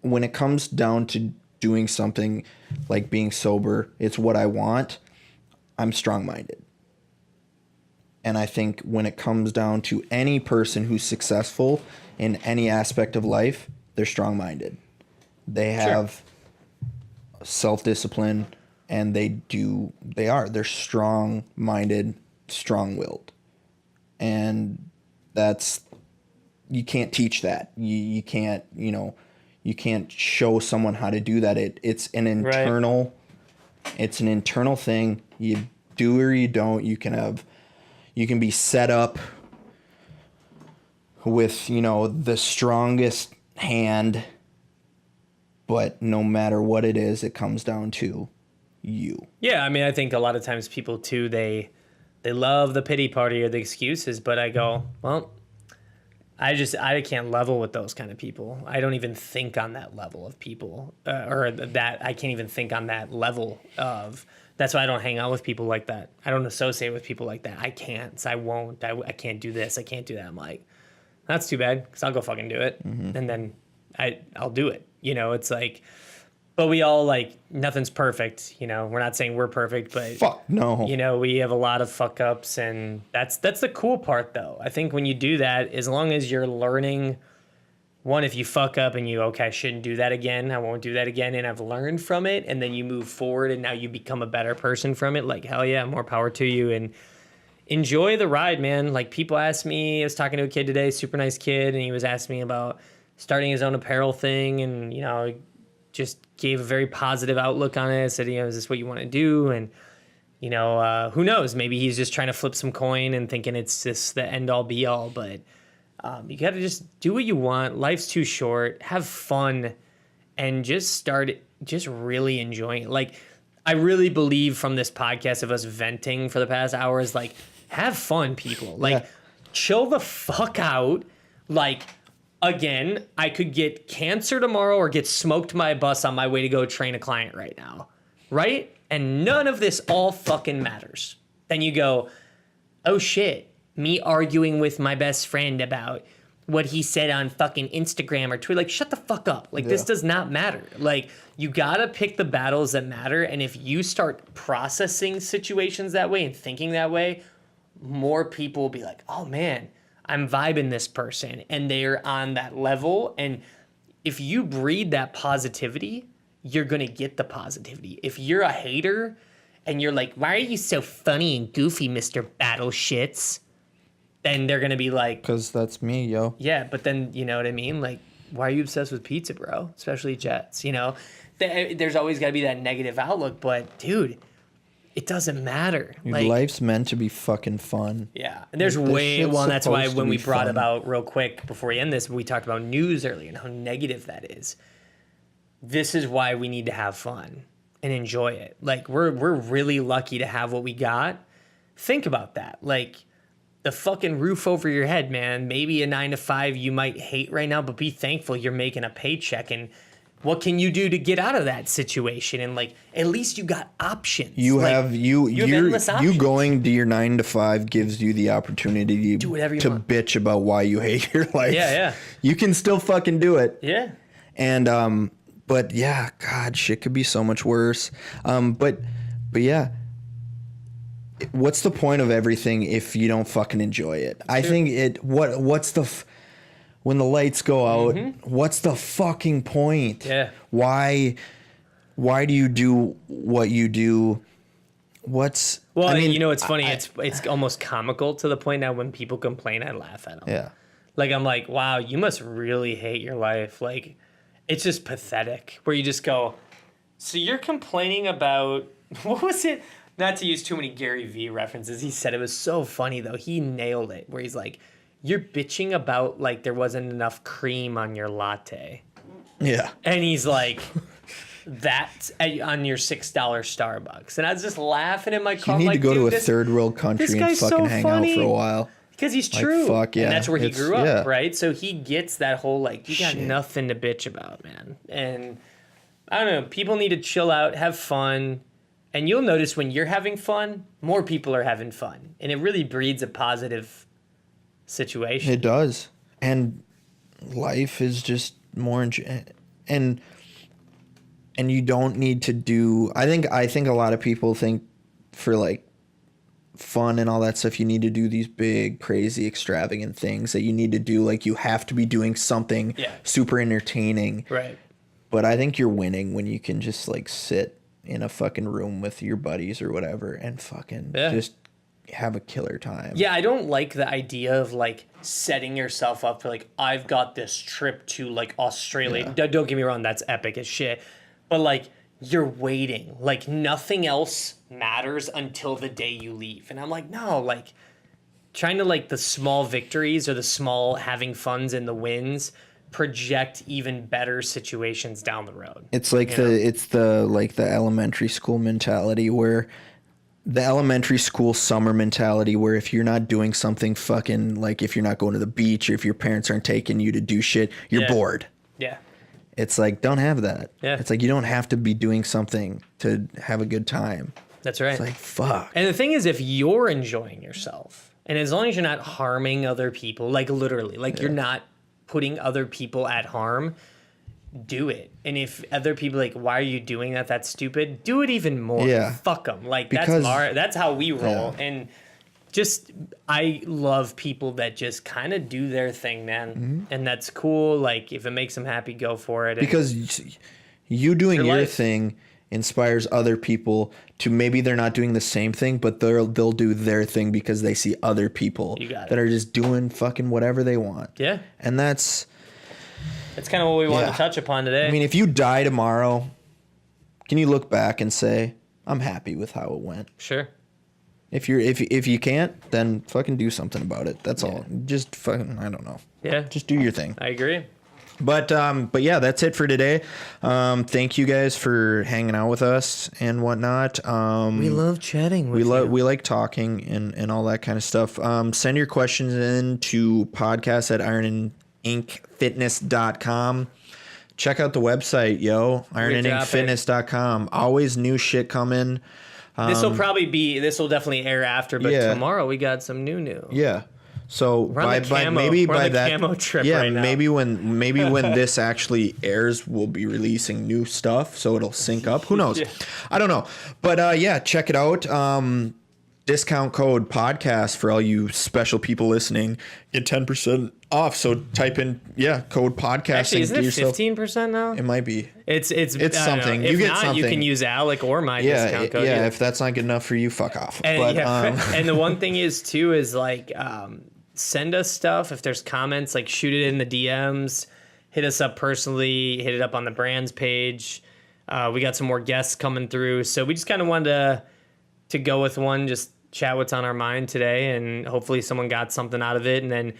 Speaker 1: when it comes down to doing something like being sober, it's what I want. I'm strong-minded. And I think when it comes down to any person who's successful in any aspect of life, they're strong-minded. They have self-discipline, and they're strong-minded, strong-willed. And you can't teach that. You can't, you can't show someone how to do that. It's an internal thing. You do or you don't. You can be set up with, the strongest hand, but no matter what it is, it comes down to you.
Speaker 2: Yeah, I mean, I think a lot of times people too, they love the pity party or the excuses, but I go, well, I can't level with those kind of people. I don't even think on that level of people, or that I can't even think on that level of. That's why I don't hang out with people like that. I don't associate with people like that. I can't. So I won't. I can't do this. I can't do that. I'm like, that's too bad, because I'll go fucking do it, and then I'll do it. It's like, but we all, like, nothing's perfect. We're not saying we're perfect, but
Speaker 1: fuck no.
Speaker 2: We have a lot of fuck ups, and that's the cool part, though. I think when you do that, as long as you're learning, one, if you fuck up and I shouldn't do that again, I won't do that again, and I've learned from it, and then you move forward, and now you become a better person from it. Like, hell yeah, more power to you, and enjoy the ride, man. Like, people ask me, I was talking to a kid today, super nice kid, and he was asking me about starting his own apparel thing, and just gave a very positive outlook on it. Said, is this what you want to do? And, who knows? Maybe he's just trying to flip some coin and thinking it's just the end all be all. But you got to just do what you want. Life's too short. Have fun and just really enjoying it. Like, I really believe from this podcast of us venting for the past hours, like, have fun, people. Like, chill the fuck out. Like, again, I could get cancer tomorrow or get smoked by a bus on my way to go train a client right now, right? And none of this all fucking matters. Then you go, oh shit, me arguing with my best friend about what he said on fucking Instagram or Twitter. Like, shut the fuck up. Like, this does not matter. Like, you gotta pick the battles that matter. And if you start processing situations that way and thinking that way, more people will be like, oh man, I'm vibing this person, and they're on that level. And if you breed that positivity, you're going to get the positivity. If you're a hater and you're like, why are you so funny and goofy, Mr. Battleshits? Then they're going to be like,
Speaker 1: because that's me, yo.
Speaker 2: Yeah, but then, you know what I mean? Like, why are you obsessed with pizza, bro? Especially Jets, There's always got to be that negative outlook, but dude, it doesn't matter.
Speaker 1: Like, life's meant to be fucking fun.
Speaker 2: Yeah. And there's that's why when we brought about real quick before we end this, we talked about news earlier and how negative that is. This is why we need to have fun and enjoy it. Like, we're really lucky to have what we got. Think about that. Like, the fucking roof over your head, man. Maybe a 9-to-5 you might hate right now, but be thankful you're making a paycheck. And what can you do to get out of that situation? And, like, at least you got options. You have endless options.
Speaker 1: You going to your 9-to-5 gives you the opportunity
Speaker 2: do whatever you
Speaker 1: to
Speaker 2: want.
Speaker 1: Bitch about why you hate your life.
Speaker 2: Yeah.
Speaker 1: You can still fucking do it.
Speaker 2: Yeah.
Speaker 1: And but yeah, God, shit could be so much worse. But yeah. What's the point of everything if you don't fucking enjoy it? I think what's the when the lights go out, what's the fucking point?
Speaker 2: Yeah.
Speaker 1: Why do you do what you do? It's
Speaker 2: funny. It's almost comical to the point now when people complain, I laugh at them.
Speaker 1: Yeah.
Speaker 2: Like, I'm like, wow, you must really hate your life. Like, it's just pathetic where you just go, so you're complaining about, what was it? Not to use too many Gary Vee references. He said it was so funny, though. He nailed it, where he's like, you're bitching about, like, there wasn't enough cream on your latte.
Speaker 1: Yeah.
Speaker 2: And he's like, that's on your $6 Starbucks. And I was just laughing in my car.
Speaker 1: You need to go to a third world country and fucking hang out for a while.
Speaker 2: Because he's true.
Speaker 1: Fuck yeah.
Speaker 2: And that's where he grew up, right? So he gets that whole, like, you got nothing to bitch about, man. And I don't know. People need to chill out, have fun. And you'll notice when you're having fun, more people are having fun. And it really breeds a positive situation.
Speaker 1: It does. And life is just more and you don't need to do I think a lot of people think for like fun and all that stuff, you need to do these big, crazy, extravagant things that you need to do. Like, you have to be doing something super entertaining.
Speaker 3: Right.
Speaker 1: But I think you're winning when you can just like sit in a fucking room with your buddies or whatever and fucking just have a killer time.
Speaker 3: Yeah, I don't like the idea of like setting yourself up for like, I've got this trip to like Australia. Yeah. Don't get me wrong, that's epic as shit. But like, you're waiting. Like, nothing else matters until the day you leave. And I'm like, no, like, trying to like the small victories or the small having funs and the wins project even better situations down the road.
Speaker 1: It's like the elementary school mentality where the elementary school summer mentality where if you're not doing something fucking, like if you're not going to the beach or if your parents aren't taking you to do shit, you're bored.
Speaker 3: Yeah.
Speaker 1: It's like, don't have that.
Speaker 3: Yeah.
Speaker 1: It's like, you don't have to be doing something to have a good time.
Speaker 3: That's right.
Speaker 1: It's like, fuck.
Speaker 3: And the thing is, if you're enjoying yourself, and as long as you're not harming other people, like literally, like you're not putting other people at harm, do it. And if other people are like, why are you doing that? That's stupid. Do it even more.
Speaker 1: Yeah.
Speaker 3: Fuck them. Like,
Speaker 1: Because,
Speaker 3: that's how we roll.
Speaker 1: Yeah.
Speaker 3: And just, I love people that just kind of do their thing, man. Mm-hmm. And that's cool. Like, if it makes them happy, go for it. And
Speaker 1: because you doing your thing inspires other people to, maybe they're not doing the same thing, but they'll do their thing because they see other people that are just doing fucking whatever they want.
Speaker 3: Yeah.
Speaker 1: And that's
Speaker 3: kind of what we wanted to touch upon today.
Speaker 1: I mean, if you die tomorrow, can you look back and say, I'm happy with how it went?
Speaker 3: Sure.
Speaker 1: If you can't, then fucking do something about it. That's all. Just fucking, I don't know.
Speaker 3: Yeah.
Speaker 1: Just do your thing.
Speaker 3: I agree.
Speaker 1: But yeah, that's it for today. Thank you guys for hanging out with us and whatnot.
Speaker 3: We love chatting with you.
Speaker 1: We like talking and all that kind of stuff. Send your questions in to podcast@ironinkinkfitness.com. Check out the website, ironinkinkfitness.com. Always new shit coming. This will
Speaker 3: definitely air after, but tomorrow we got some new.
Speaker 1: Yeah. So by that
Speaker 3: camo trip
Speaker 1: yeah,
Speaker 3: right now.
Speaker 1: maybe when this actually airs, we'll be releasing new stuff, so it'll sync up. Who knows? I don't know. But check it out. Discount code podcast for all you special people listening. Get 10% off. So type in code podcast.
Speaker 3: Actually, isn't it 15% now?
Speaker 1: It might be.
Speaker 3: It's
Speaker 1: something.
Speaker 3: If
Speaker 1: you get
Speaker 3: not,
Speaker 1: something.
Speaker 3: You can use Alec or my discount code.
Speaker 1: Yeah, if that's not good enough for you, fuck off.
Speaker 3: And, and the one thing is like send us stuff. If there's comments, like shoot it in the DMs. Hit us up personally. Hit it up on the brands page. We got some more guests coming through, so we just kind of wanted to go with one, just chat what's on our mind today, and hopefully someone got something out of it. And then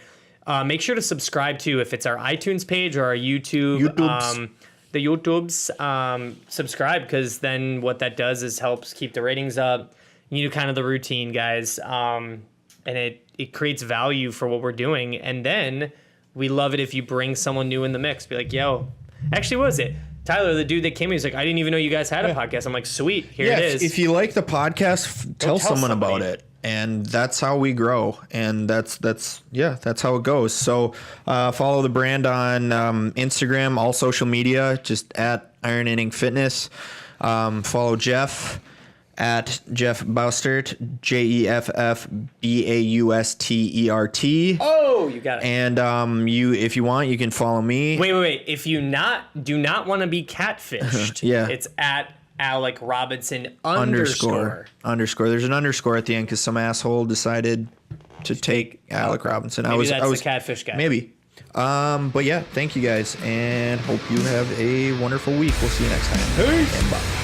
Speaker 3: make sure to subscribe to, if it's our iTunes page or our YouTubes. The YouTubes, subscribe, because then what that does is helps keep the ratings up. You do kind of the routine, guys, and it creates value for what we're doing. And then we love it if you bring someone new in the mix. Be like, yo, actually, what was it? Tyler, the dude that came in, he's like, I didn't even know you guys had a podcast. I'm like, sweet, here it is.
Speaker 1: If you like the podcast, tell someone about it. And that's how we grow. And that's how it goes. So follow the brand on Instagram, all social media, just at Iron Inning Fitness. Follow Jeff at Jeff Baustert, JEFFBAUSTERT.
Speaker 3: Oh, you got it.
Speaker 1: And if you want, you can follow me.
Speaker 3: Wait. If you do not want to be catfished, it's at Alec Robinson underscore.
Speaker 1: There's an underscore at the end because some asshole decided to take Alec Robinson.
Speaker 3: Maybe that's the catfish guy.
Speaker 1: Maybe. But yeah, thank you guys, and hope you have a wonderful week. We'll see you next time.
Speaker 3: Peace.
Speaker 1: And bye.